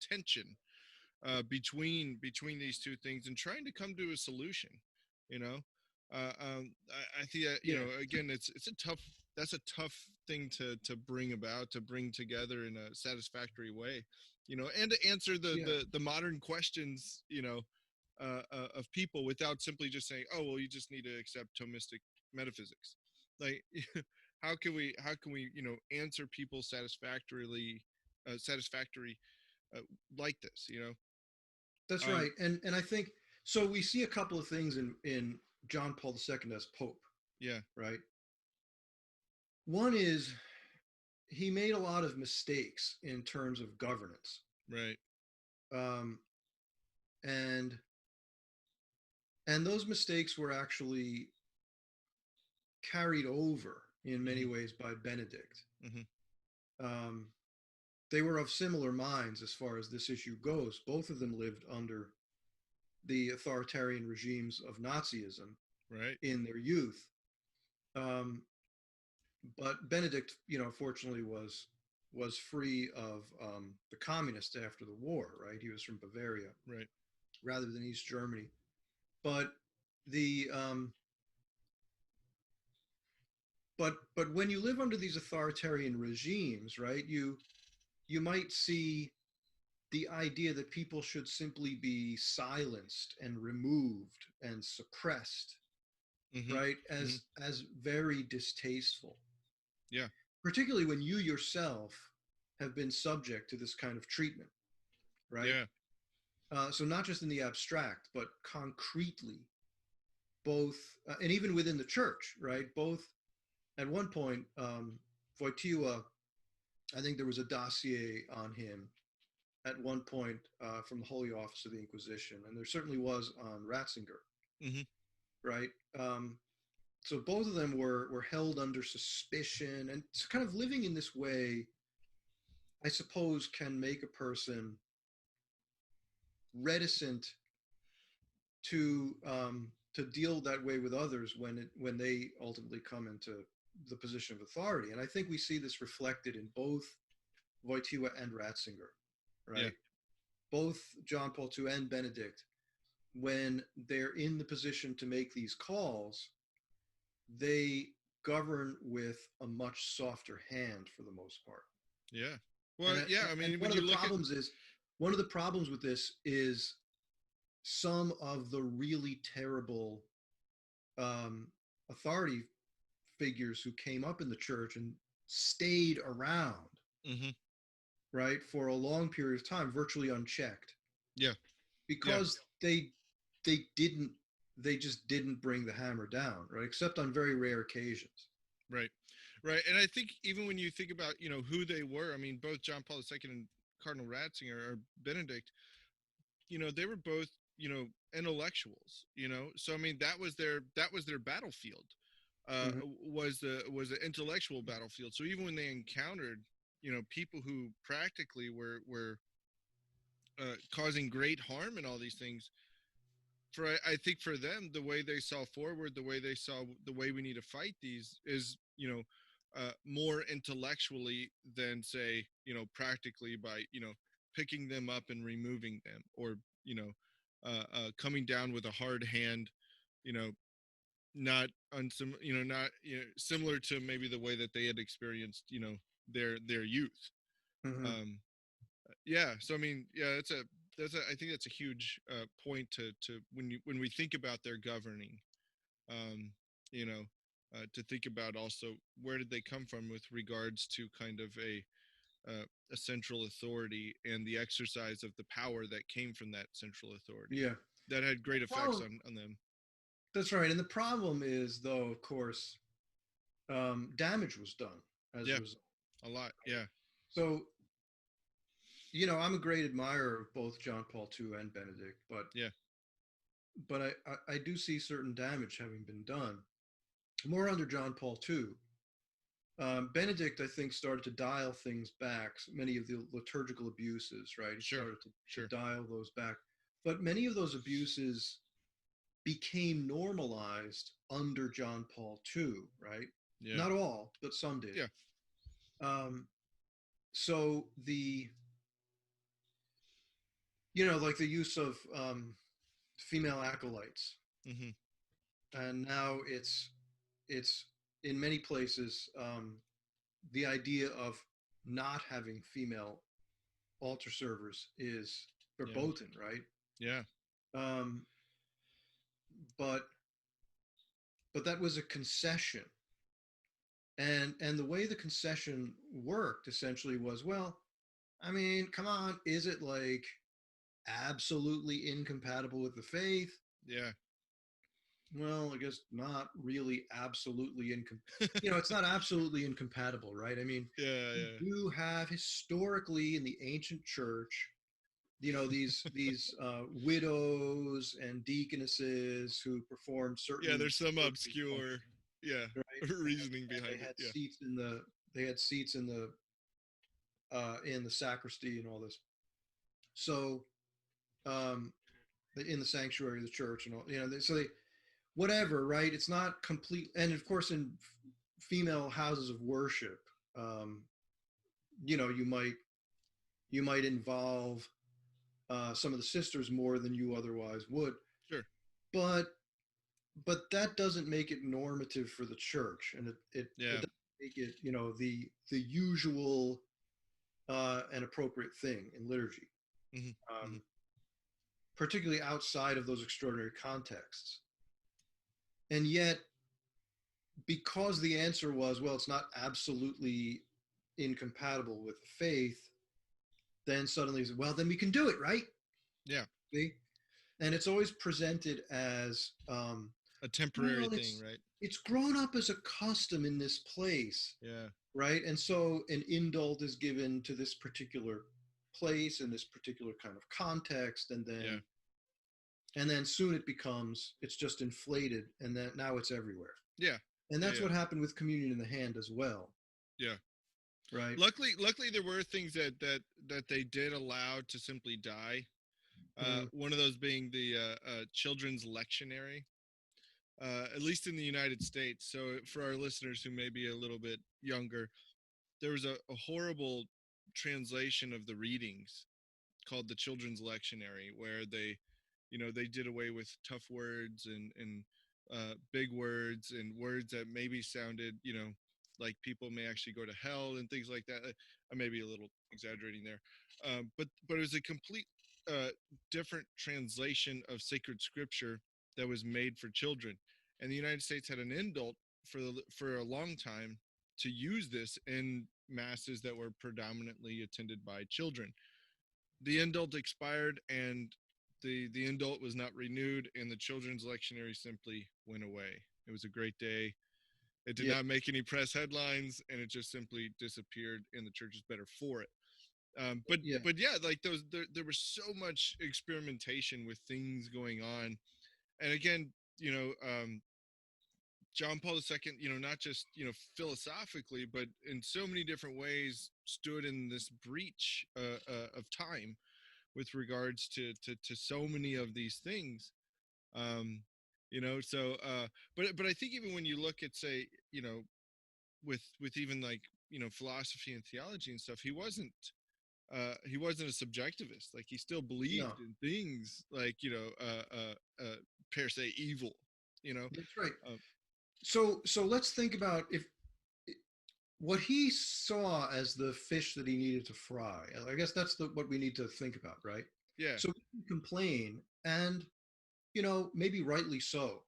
Speaker 1: tension between these two things and trying to come to a solution. You know, I think that,
Speaker 2: Yeah,
Speaker 1: again, it's a tough that's a tough thing to bring about, to bring together in a satisfactory way, and to answer
Speaker 2: yeah.
Speaker 1: the modern questions, of people without simply just saying, oh well, you just need to accept Thomistic metaphysics. Like, how can we answer people satisfactory like this,
Speaker 2: That's
Speaker 1: um
Speaker 2: right. And I think so. We see a couple of things in John Paul II as Pope,
Speaker 1: yeah,
Speaker 2: right? One is he made a lot of mistakes in terms of governance,
Speaker 1: right.
Speaker 2: um, and and those mistakes were actually carried over in many
Speaker 1: Hmm.
Speaker 2: ways by Benedict.
Speaker 1: Hmm.
Speaker 2: Um, they were of similar minds as far as this issue goes. Both of them lived under the authoritarian regimes of Nazism
Speaker 1: Right.
Speaker 2: in their youth. Um, but Benedict, fortunately was free of the communists after the war. Right, he was from Bavaria
Speaker 1: Right.
Speaker 2: rather than East Germany. But the but when you live under these authoritarian regimes, right, you might see the idea that people should simply be silenced and removed and suppressed,
Speaker 1: Hmm.
Speaker 2: right,
Speaker 1: Hmm.
Speaker 2: as very distasteful,
Speaker 1: Yeah.
Speaker 2: particularly when you yourself have been subject to this kind of treatment, right?
Speaker 1: Yeah.
Speaker 2: So not just in the abstract, but concretely, both, and even within the church, right? Both at one point, Wojtyła, I think there was a dossier on him at one point from the Holy Office of the Inquisition, and there certainly was on Ratzinger,
Speaker 1: Hmm.
Speaker 2: right? So both of them were held under suspicion, and kind of living in this way, I suppose, can make a person reticent to deal that way with others when they ultimately come into the position of authority. And I think we see this reflected in both Wojtyła and Ratzinger,
Speaker 1: Yeah.
Speaker 2: right? Both John Paul II and Benedict, when they're in the position to make these calls, they govern with a much softer hand for the most part.
Speaker 1: Yeah. Well,
Speaker 2: And
Speaker 1: yeah. I
Speaker 2: and
Speaker 1: mean, when you look at,
Speaker 2: one of the problems with this is some of the really terrible um, authority figures who came up in the church and stayed around,
Speaker 1: hmm
Speaker 2: right, for a long period of time, virtually unchecked,
Speaker 1: yeah, yeah,
Speaker 2: because they didn't they just didn't bring the hammer down, right, except on very rare occasions.
Speaker 1: right, right. And I think even when you think about, who they were, I mean, both John Paul II and Cardinal Ratzinger, or Benedict, they were both, intellectuals, so I mean, that was their battlefield,
Speaker 2: Mm-hmm.
Speaker 1: was the intellectual battlefield. So even when they encountered, people who practically were causing great harm and all these things, I think for them, the way they saw forward, the way they saw the way we need to fight these is, more intellectually than, say, practically, by, picking them up and removing them, or, coming down with a hard hand, you know not not, similar to maybe the way that they had experienced, their youth.
Speaker 2: Mm-hmm.
Speaker 1: um yeah, so I mean, yeah, I think that's a huge point to when we think about their governing, um you know to think about also where did they come from with regards to kind of a central authority, and the exercise of the power that came from that central authority
Speaker 2: Yeah.
Speaker 1: that had great effects
Speaker 2: Problem.
Speaker 1: on them.
Speaker 2: That's right. And the problem is, though, of course, damage was done as a
Speaker 1: Yeah,
Speaker 2: result.
Speaker 1: a lot. Yeah.
Speaker 2: So, I'm a great admirer of both John Paul II and Benedict,
Speaker 1: Yeah.
Speaker 2: but I do see certain damage having been done. More under John Paul II. Benedict, I think, started to dial things back. Many of the liturgical abuses, right? He
Speaker 1: Sure.
Speaker 2: started to
Speaker 1: Sure.
Speaker 2: dial those back. But many of those abuses became normalized under John Paul II, right?
Speaker 1: Yeah.
Speaker 2: Not all, but some did.
Speaker 1: Yeah.
Speaker 2: Um, so like the use of female acolytes,
Speaker 1: Mm-hmm.
Speaker 2: and now it's in many places the idea of not having female altar servers is
Speaker 1: Yeah.
Speaker 2: verboten, right?
Speaker 1: Yeah.
Speaker 2: Um, but that was a concession, and the way the concession worked essentially was, well, I mean, come on, is it like absolutely incompatible with the faith?
Speaker 1: Yeah.
Speaker 2: Well, I guess not really absolutely it's not absolutely incompatible, right? I mean,
Speaker 1: Yeah.
Speaker 2: you
Speaker 1: Yeah.
Speaker 2: do have historically in the ancient church, these widows and deaconesses who performed
Speaker 1: Yeah.
Speaker 2: certain
Speaker 1: There's some
Speaker 2: liturgical
Speaker 1: obscure,
Speaker 2: functions,
Speaker 1: yeah,
Speaker 2: right?
Speaker 1: reasoning
Speaker 2: And
Speaker 1: behind it. Yeah.
Speaker 2: they had seats in the sacristy and all this. So um, in the sanctuary of the church and all, so they whatever, right? It's not complete. And of course, in female houses of worship, um, you might involve some of the sisters more than you otherwise would,
Speaker 1: Sure.
Speaker 2: but that doesn't make it normative for the church, and it
Speaker 1: Yeah.
Speaker 2: doesn't make it the usual and appropriate thing in liturgy,
Speaker 1: Mm-hmm. Mm-hmm.
Speaker 2: um, particularly outside of those extraordinary contexts. And yet, because the answer was, well, it's not absolutely incompatible with the faith, then suddenly, well, then we can do it, right?
Speaker 1: Yeah.
Speaker 2: See? And it's always presented as,
Speaker 1: A temporary
Speaker 2: well,
Speaker 1: thing, right?
Speaker 2: it's grown up as a custom in this place,
Speaker 1: Yeah.
Speaker 2: right? And so an indult is given to this particular place in this particular kind of context, and then soon it's just inflated, and then now it's everywhere.
Speaker 1: Yeah.
Speaker 2: And that's
Speaker 1: Yeah.
Speaker 2: what happened with communion in the hand as well.
Speaker 1: Yeah.
Speaker 2: Right.
Speaker 1: Luckily, there were things that they did allow to simply die. One of those being the children's lectionary, at least in the United States. So for our listeners who may be a little bit younger, there was a horrible translation of the readings called the children's lectionary, where they did away with tough words and big words and words that maybe sounded like people may actually go to hell and things like that. I may be a little exaggerating there, but it was a complete different translation of sacred scripture that was made for children, and the United States had an indult for a long time to use this in masses that were predominantly attended by children. The indult expired, and the indult was not renewed, and the children's lectionary simply went away. It was a great day. It did not make any press headlines, and it just simply disappeared, and the church is better for it. But yeah, like there was so much experimentation with things going on, and again, John Paul II, not just philosophically, but in so many different ways, stood in this breach of time with regards to so many of these things. So but I think even when you look at, say, with even like philosophy and theology and stuff, he wasn't a subjectivist. Like, he still believed in things like per se evil.
Speaker 2: That's right.
Speaker 1: uh,
Speaker 2: So let's think about if what he saw as the fish that he needed to fry. I guess that's what we need to think about, right?
Speaker 1: yeah.
Speaker 2: So we can complain, and maybe rightly so,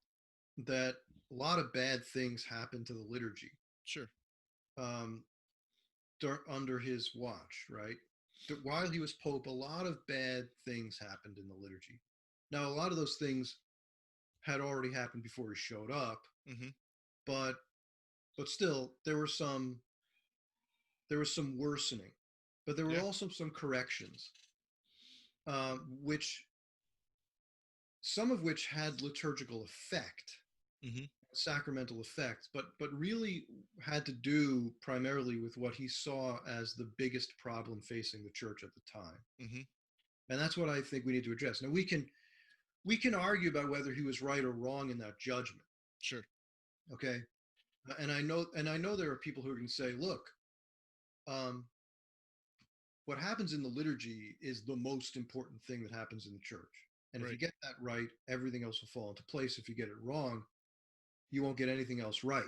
Speaker 2: that a lot of bad things happen to the liturgy.
Speaker 1: Sure.
Speaker 2: Um, under his watch, right? While he was Pope, a lot of bad things happened in the liturgy. Now, a lot of those things had already happened before he showed up,
Speaker 1: Mm-hmm.
Speaker 2: but still, there was some worsening, but there were also some corrections, which some of which had liturgical effect, sacramental effect, but really had to do primarily with what he saw as the biggest problem facing the church at the time. And that's what I think we need to address. Now, we can we can argue about whether he was right or wrong in that judgment.
Speaker 1: Sure.
Speaker 2: Okay. And I know there are people who are going to say, look, what happens in the liturgy is the most important thing that happens in the church. And if you get that right, everything else will fall into place. If you get it wrong, you won't get anything else right.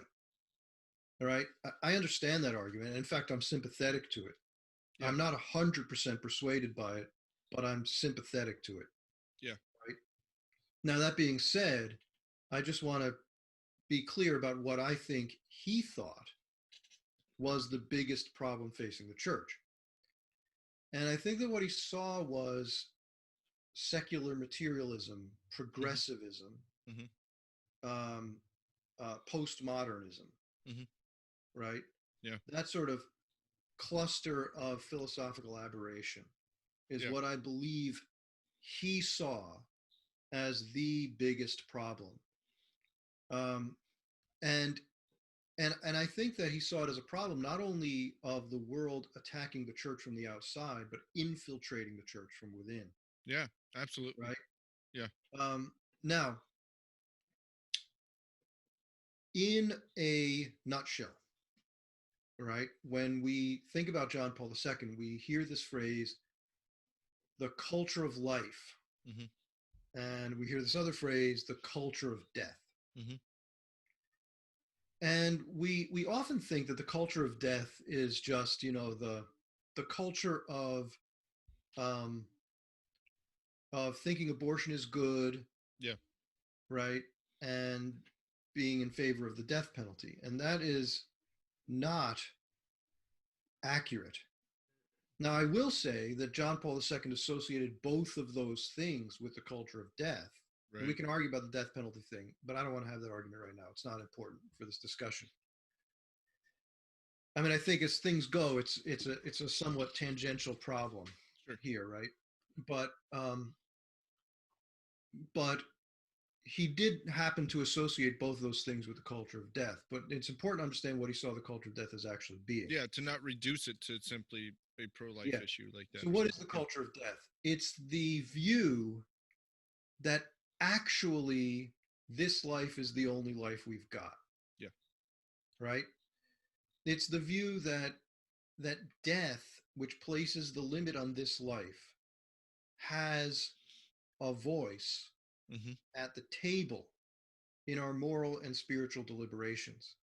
Speaker 2: All right. I understand that argument. In fact, I'm sympathetic to it. Yeah. I'm not 100% persuaded by it, but I'm sympathetic to it.
Speaker 1: Yeah.
Speaker 2: Right. Now, that being said, I just want to be clear about what I think he thought was the biggest problem facing the church. And I think that what he saw was secular materialism, progressivism, postmodernism, right?
Speaker 1: Yeah.
Speaker 2: That sort of cluster of philosophical aberration is what I believe he saw as the biggest problem. And I think that he saw it as a problem not only of the world attacking the church from the outside, but infiltrating the church from within.
Speaker 1: Yeah, absolutely.
Speaker 2: Right?
Speaker 1: Yeah.
Speaker 2: Now, in a nutshell, right, when we think about John Paul II, we hear this phrase, the culture of life. And we hear this other phrase, the culture of death. And we often think that the culture of death is just, the culture of thinking abortion is good.
Speaker 1: Yeah.
Speaker 2: Right. And being in favor of the death penalty. And that is not accurate. Now, I will say that John Paul II associated both of those things with the culture of death. Right. We can argue about the death penalty thing, but I don't want to have that argument right now. It's not important for this discussion. I mean, I think as things go, it's a somewhat tangential problem here, right? But he did happen to associate both of those things with the culture of death. But it's important to understand what he saw the culture of death as actually being.
Speaker 1: Yeah, to not reduce it to simply a pro-life issue like that.
Speaker 2: So what is the culture of death? It's the view that actually this life is the only life we've got.
Speaker 1: Yeah.
Speaker 2: Right? It's the view that death, which places the limit on this life, has a voice at the table in our moral and spiritual deliberations.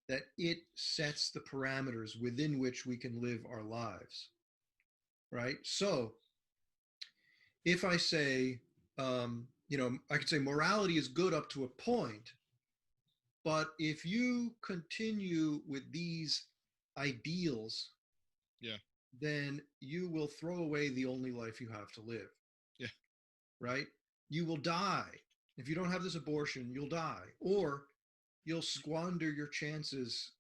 Speaker 2: That it sets the parameters within which we can live our lives. Right? So if I say, I could say morality is good up to a point, but if you continue with these ideals, then you will throw away the only life you have to live.
Speaker 1: Yeah.
Speaker 2: Right? You will die. If you don't have this abortion, you'll die. Or you'll squander your chances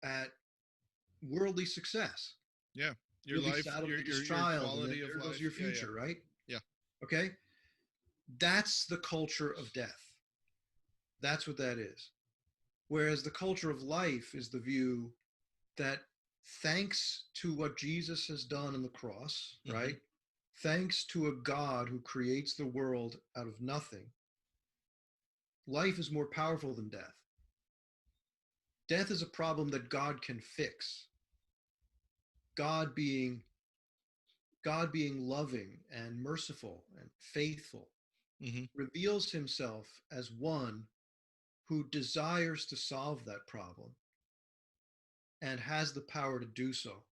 Speaker 2: at worldly success.
Speaker 1: Yeah.
Speaker 2: Your life, your quality of life. There goes your future, right?
Speaker 1: Yeah.
Speaker 2: Okay? That's the culture of death. That's what that is. Whereas the culture of life is the view that thanks to what Jesus has done on the cross, right? Thanks to a God who creates the world out of nothing, life is more powerful than death. Death is a problem that God can fix. God being loving and merciful and faithful reveals himself as one who desires to solve that problem and has the power to do so.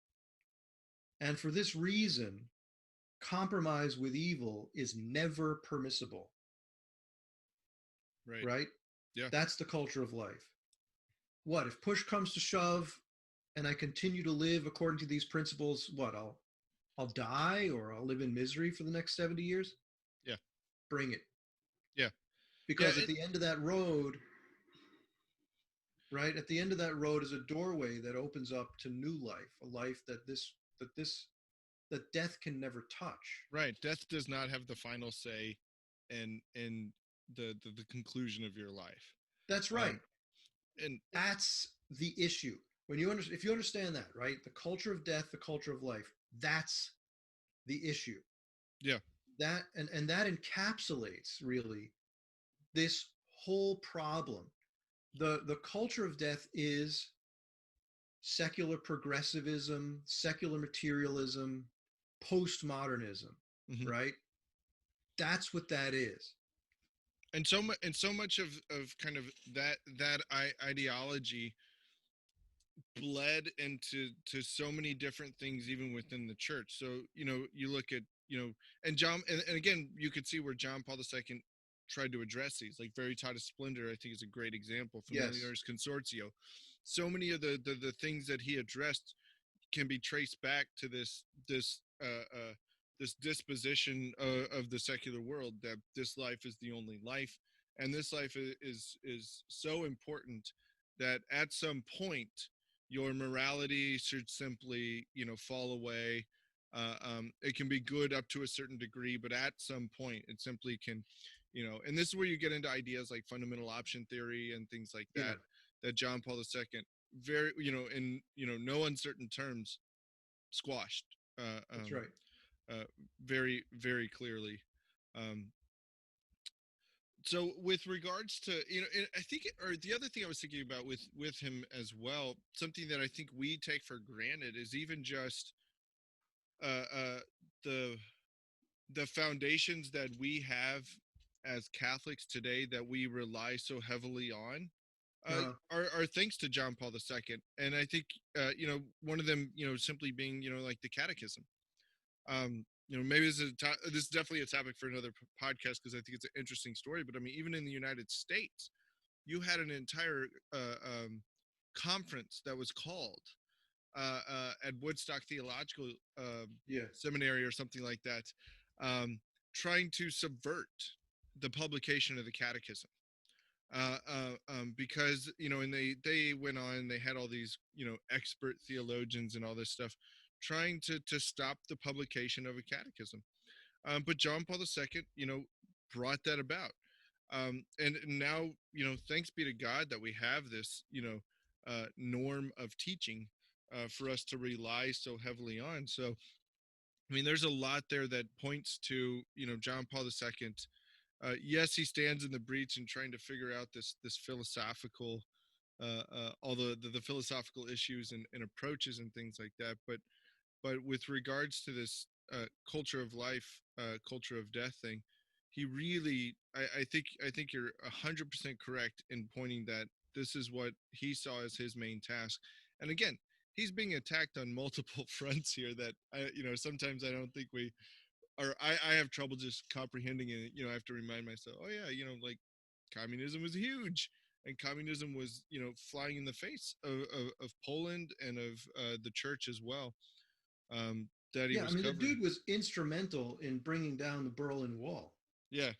Speaker 2: And for this reason, compromise with evil is never permissible. Right?
Speaker 1: Yeah.
Speaker 2: That's the culture of life. What, if push comes to shove and I continue to live according to these principles, what, I'll die or I'll live in misery for the next 70 years?
Speaker 1: Yeah.
Speaker 2: Bring it.
Speaker 1: Yeah.
Speaker 2: Because at the end of that road, right? At the end of that road is a doorway that opens up to new life, a life that death can never touch.
Speaker 1: Right. Death does not have the final say in the conclusion of your life.
Speaker 2: That's right.
Speaker 1: And
Speaker 2: that's the issue. If you understand that, right? The culture of death, the culture of life, that's the issue.
Speaker 1: Yeah.
Speaker 2: and that encapsulates really this whole problem. The culture of death is secular progressivism, secular materialism, postmodernism,
Speaker 1: Mm-hmm.
Speaker 2: right? That's what that is.
Speaker 1: And so much of kind of that ideology bled into so many different things even within the church. So you look at and John, and again you could see where John Paul II tried to address these, like Veritatis Splendor I think is a great example,
Speaker 2: Yes,
Speaker 1: Familiaris Consortio. So many of the things that he addressed can be traced back to this disposition of the secular world, that this life is the only life, and this life is so important that at some point your morality should simply fall away. It can be good up to a certain degree, but at some point it simply can, and this is where you get into ideas like fundamental option theory and things like
Speaker 2: yeah,
Speaker 1: that John Paul II very in no uncertain terms squashed, uh,
Speaker 2: that's
Speaker 1: um,
Speaker 2: right.
Speaker 1: very very clearly. Um, so with regards to and I think or the other thing I was thinking about with him as well, something that I think we take for granted is even just uh, uh, the the foundations that we have as Catholics today that we rely so heavily on,
Speaker 2: Uh,
Speaker 1: are thanks to John Paul II. And I think one of them simply being like the Catechism. Maybe this is definitely a topic for another podcast because I think it's an interesting story. But I mean, even in the United States, you had an entire conference that was called at Woodstock Theological
Speaker 2: yeah,
Speaker 1: Seminary or something like that, um, trying to subvert the publication of the Catechism. Because and they went on, they had all these expert theologians and all this stuff trying to stop the publication of a catechism. But John Paul II brought that about. And now thanks be to God that we have this norm of teaching for us to rely so heavily on. So I mean, there's a lot there that points to John Paul II. Yes, he stands in the breach in trying to figure out this philosophical, all the philosophical issues and approaches and things like that. But with regards to this culture of life, culture of death thing, he really, I think you're 100% correct in pointing that this is what he saw as his main task. And again, he's being attacked on multiple fronts here that sometimes I don't think we or I have trouble just comprehending it. I have to remind myself, oh yeah, like communism was huge, and communism was flying in the face of Poland and of the church as well, that he
Speaker 2: yeah. I
Speaker 1: was
Speaker 2: mean, the
Speaker 1: covering.
Speaker 2: dude was instrumental in bringing down the Berlin Wall,
Speaker 1: Yeah,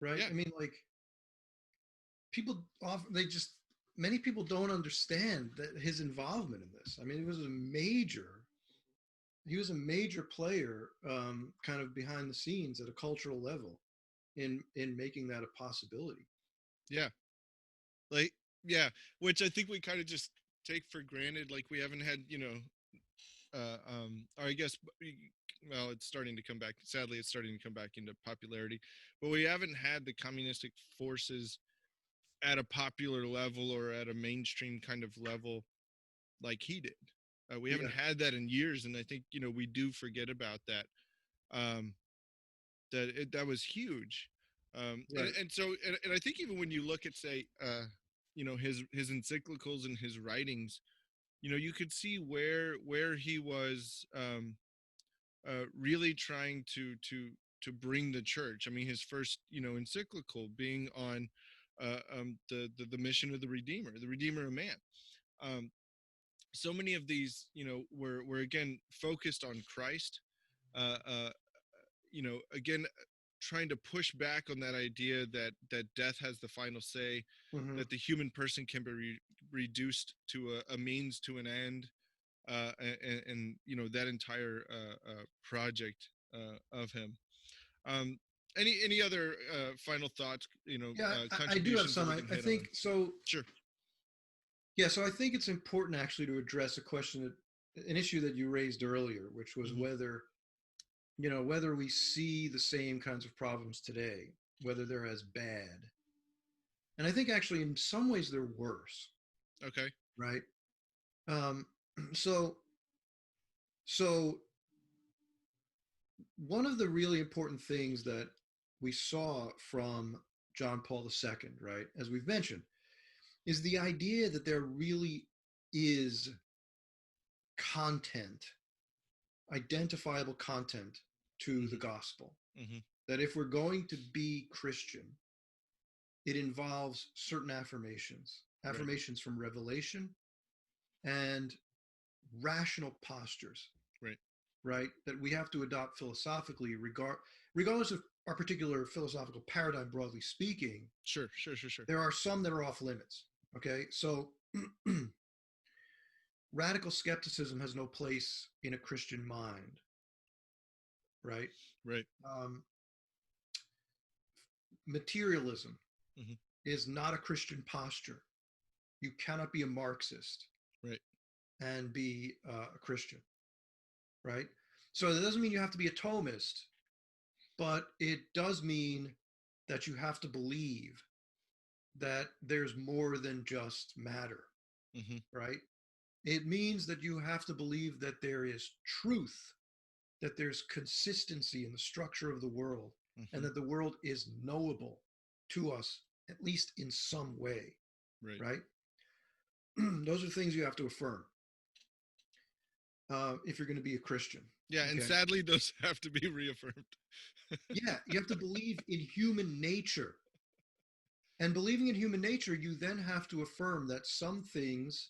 Speaker 2: right?
Speaker 1: yeah,
Speaker 2: I mean, like people often they just many people don't understand that his involvement in this. I mean, he was a major player, kind of behind the scenes at a cultural level in making that a possibility.
Speaker 1: yeah, like yeah, which I think we kind of just take for granted. Like we haven't had or I guess well, it's starting to come back. Sadly, it's starting to come back into popularity, but we haven't had the communistic forces at a popular level or at a mainstream kind of level like he did. We haven't
Speaker 2: Yeah,
Speaker 1: had that in years, and I think we do forget about that. Um, that was huge,
Speaker 2: right.
Speaker 1: and so and I think even when you look at say his encyclicals and his writings, you could see where he was really trying to bring the church. I mean, his first encyclical being on the mission of the Redeemer of man. Um, so many of these were again focused on Christ, uh, uh, again trying to push back on that idea that death has the final say,
Speaker 2: Hmm.
Speaker 1: that the human person can be reduced to a means to an end, and that entire project of him. um, any other final thoughts,
Speaker 2: Yeah, I do have
Speaker 1: contributions that
Speaker 2: some.
Speaker 1: we can
Speaker 2: I
Speaker 1: hit on?
Speaker 2: think so.
Speaker 1: Sure.
Speaker 2: Yeah, so I think it's important actually to address a question an issue that you raised earlier, which was
Speaker 1: Hmm.
Speaker 2: whether whether we see the same kinds of problems today, whether they're as bad. And I think actually in some ways they're worse.
Speaker 1: Okay.
Speaker 2: Right. Um, so, so one of the really important things that we saw from John Paul II, right, as we've mentioned, is the idea that there really is content, identifiable content to the gospel.
Speaker 1: Mm-hmm.
Speaker 2: That if we're going to be Christian, it involves certain affirmations, affirmations from revelation and rational postures, right, that we have to adopt philosophically, regardless of our particular philosophical paradigm, broadly speaking.
Speaker 1: Sure.
Speaker 2: There are some that are off limits. Okay, so radical skepticism has no place in a Christian mind, right?
Speaker 1: Right.
Speaker 2: Materialism is not a Christian posture. You cannot be a Marxist,
Speaker 1: right,
Speaker 2: and be a Christian, right? So that doesn't mean you have to be a Thomist, but it does mean that you have to believe that there's more than just matter, right? It means that you have to believe that there is truth, that there's consistency in the structure of the world, and that the world is knowable to us, at least in some way, right? Those are things you have to affirm if you're going to be a Christian.
Speaker 1: Yeah, okay? And sadly, those have to be reaffirmed.
Speaker 2: Yeah, you have to believe in human nature. And believing in human nature, you then have to affirm that some things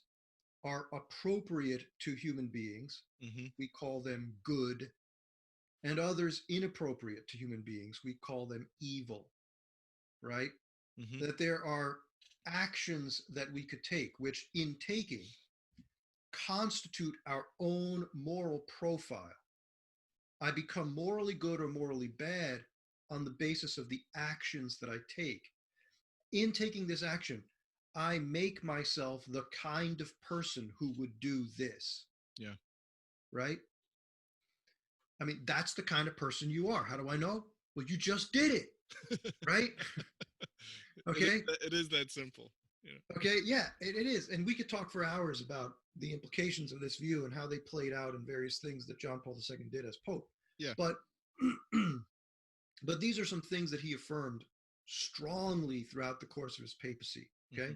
Speaker 2: are appropriate to human beings. We call them good. And others inappropriate to human beings. We call them evil, right? That there are actions that we could take, which in taking constitute our own moral profile. I become morally good or morally bad on the basis of the actions that I take. In taking this action, I make myself the kind of person who would do this.
Speaker 1: Yeah.
Speaker 2: Right? I mean, that's the kind of person you are. How do I know? Well, you just did it. Right? Okay.
Speaker 1: It is that simple. Yeah.
Speaker 2: Okay. Yeah, it is. And we could talk for hours about the implications of this view and how they played out in various things that John Paul II did as Pope.
Speaker 1: Yeah.
Speaker 2: But these are some things that he affirmed strongly throughout the course of his papacy. Okay.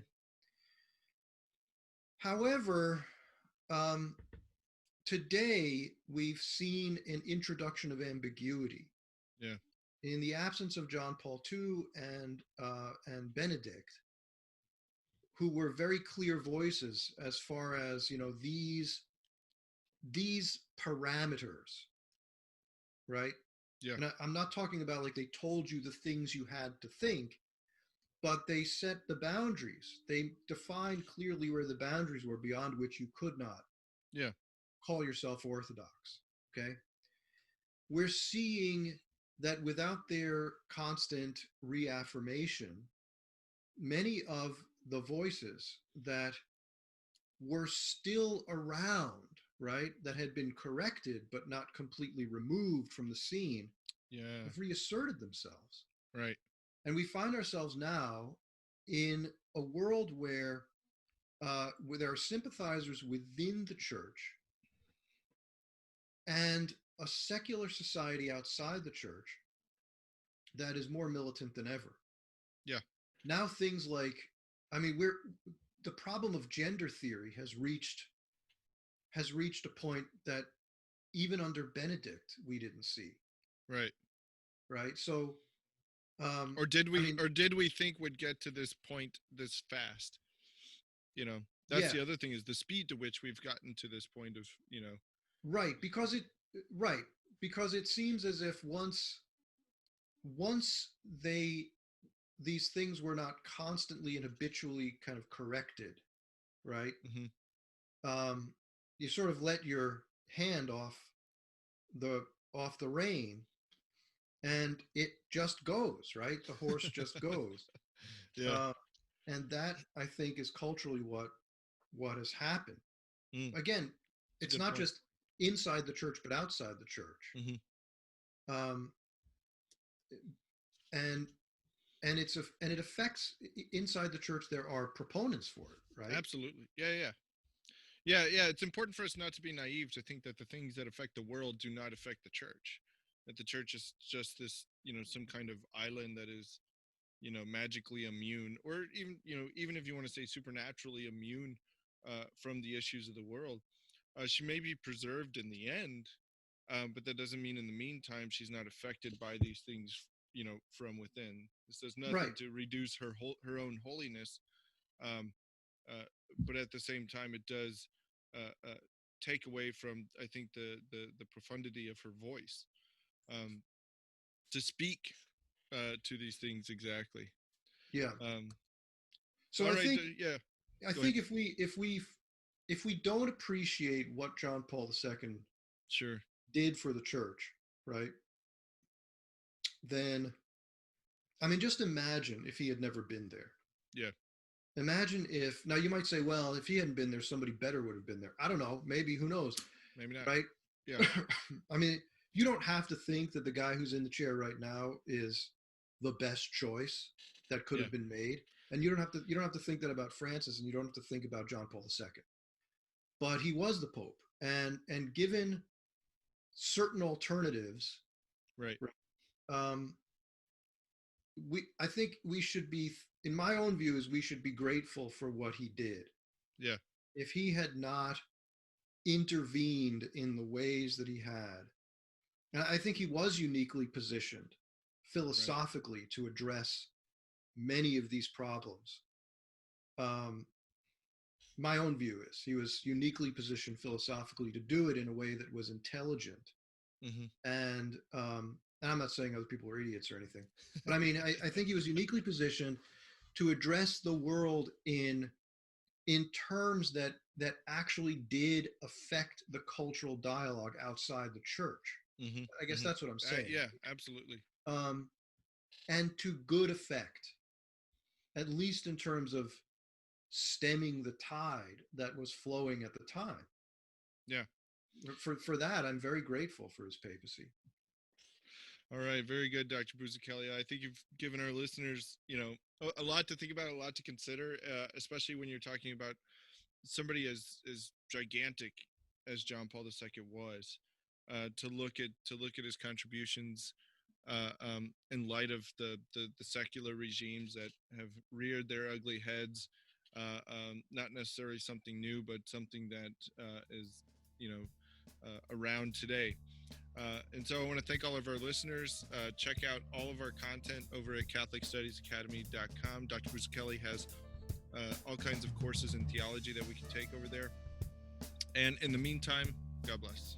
Speaker 2: However, today we've seen an introduction of ambiguity.
Speaker 1: Yeah.
Speaker 2: In the absence of John Paul II and Benedict, who were very clear voices as far as these parameters, right?
Speaker 1: Yeah.
Speaker 2: And I'm not talking about like they told you the things you had to think, but they set the boundaries. They defined clearly where the boundaries were beyond which you could not call yourself orthodox. Okay. We're seeing that without their constant reaffirmation, many of the voices that were still around, right, that had been corrected but not completely removed from the scene, have reasserted themselves.
Speaker 1: Right.
Speaker 2: And we find ourselves now in a world where there are sympathizers within the church and a secular society outside the church that is more militant than ever.
Speaker 1: Yeah.
Speaker 2: Now things like, the problem of gender theory has reached a point that even under Benedict we didn't see.
Speaker 1: Right.
Speaker 2: Right. So
Speaker 1: or did we think would get to this point this fast? That's the other thing, is the speed to which we've gotten to this point of,
Speaker 2: Right, because it seems as if once these things were not constantly and habitually kind of corrected, right? You sort of let your hand off the rein, and it just goes, right? The horse just goes.
Speaker 1: Yeah.
Speaker 2: And that, I think, is culturally what has happened. Again, it's not just inside the church, but outside the church. um, and and it affects inside the church. There are proponents for it, right?
Speaker 1: Absolutely. Yeah. It's important for us not to be naive to think that the things that affect the world do not affect the church. That the church is just this, some kind of island that is, magically immune, or even if you want to say supernaturally immune from the issues of the world. She may be preserved in the end, but that doesn't mean in the meantime she's not affected by these things, from within. This does nothing
Speaker 2: Right.
Speaker 1: to reduce her own holiness, um, but at the same time, it does take away from, I think, the profundity of her voice, um, to speak to these things exactly.
Speaker 2: Yeah.
Speaker 1: Um,
Speaker 2: So
Speaker 1: all
Speaker 2: I
Speaker 1: right,
Speaker 2: think
Speaker 1: yeah.
Speaker 2: I
Speaker 1: Go ahead.
Speaker 2: think if we don't appreciate what John Paul II
Speaker 1: Sure.
Speaker 2: did for the church, right? Then I mean, just imagine if he had never been there.
Speaker 1: Yeah.
Speaker 2: Imagine if now you might say, well, if he hadn't been there, somebody better would have been there. I don't know. Maybe, who knows?
Speaker 1: Maybe not.
Speaker 2: Right?
Speaker 1: Yeah.
Speaker 2: I mean, you don't have to think that the guy who's in the chair right now is the best choice that could
Speaker 1: Yeah.
Speaker 2: have been made. And you don't have to think that about Francis, and you don't have to think about John Paul II. But he was the Pope. And given certain alternatives,
Speaker 1: Right.
Speaker 2: um, I think we should be, in my own view, is we should be grateful for what he did.
Speaker 1: Yeah.
Speaker 2: If he had not intervened in the ways that he had, and I think he was uniquely positioned philosophically to address many of these problems. My own view is he was uniquely positioned philosophically to do it in a way that was intelligent.
Speaker 1: Mm-hmm.
Speaker 2: And I'm not saying other people are idiots or anything, but I mean, I think he was uniquely positioned to address the world in terms that actually did affect the cultural dialogue outside the church.
Speaker 1: Mm-hmm.
Speaker 2: I guess that's what I'm saying.
Speaker 1: Yeah, absolutely.
Speaker 2: And to good effect, at least in terms of stemming the tide that was flowing at the time.
Speaker 1: Yeah.
Speaker 2: For that, I'm very grateful for his papacy.
Speaker 1: All right, very good, Dr. Bulzacchelli. I think you've given our listeners, a lot to think about, a lot to consider, especially when you're talking about somebody as gigantic as John Paul II was. To look at his contributions in light of the secular regimes that have reared their ugly heads. Not necessarily something new, but something that is, around today. And so I want to thank all of our listeners. Check out all of our content over at CatholicStudiesAcademy.com. Dr. Bulzacchelli has all kinds of courses in theology that we can take over there. And in the meantime, God bless.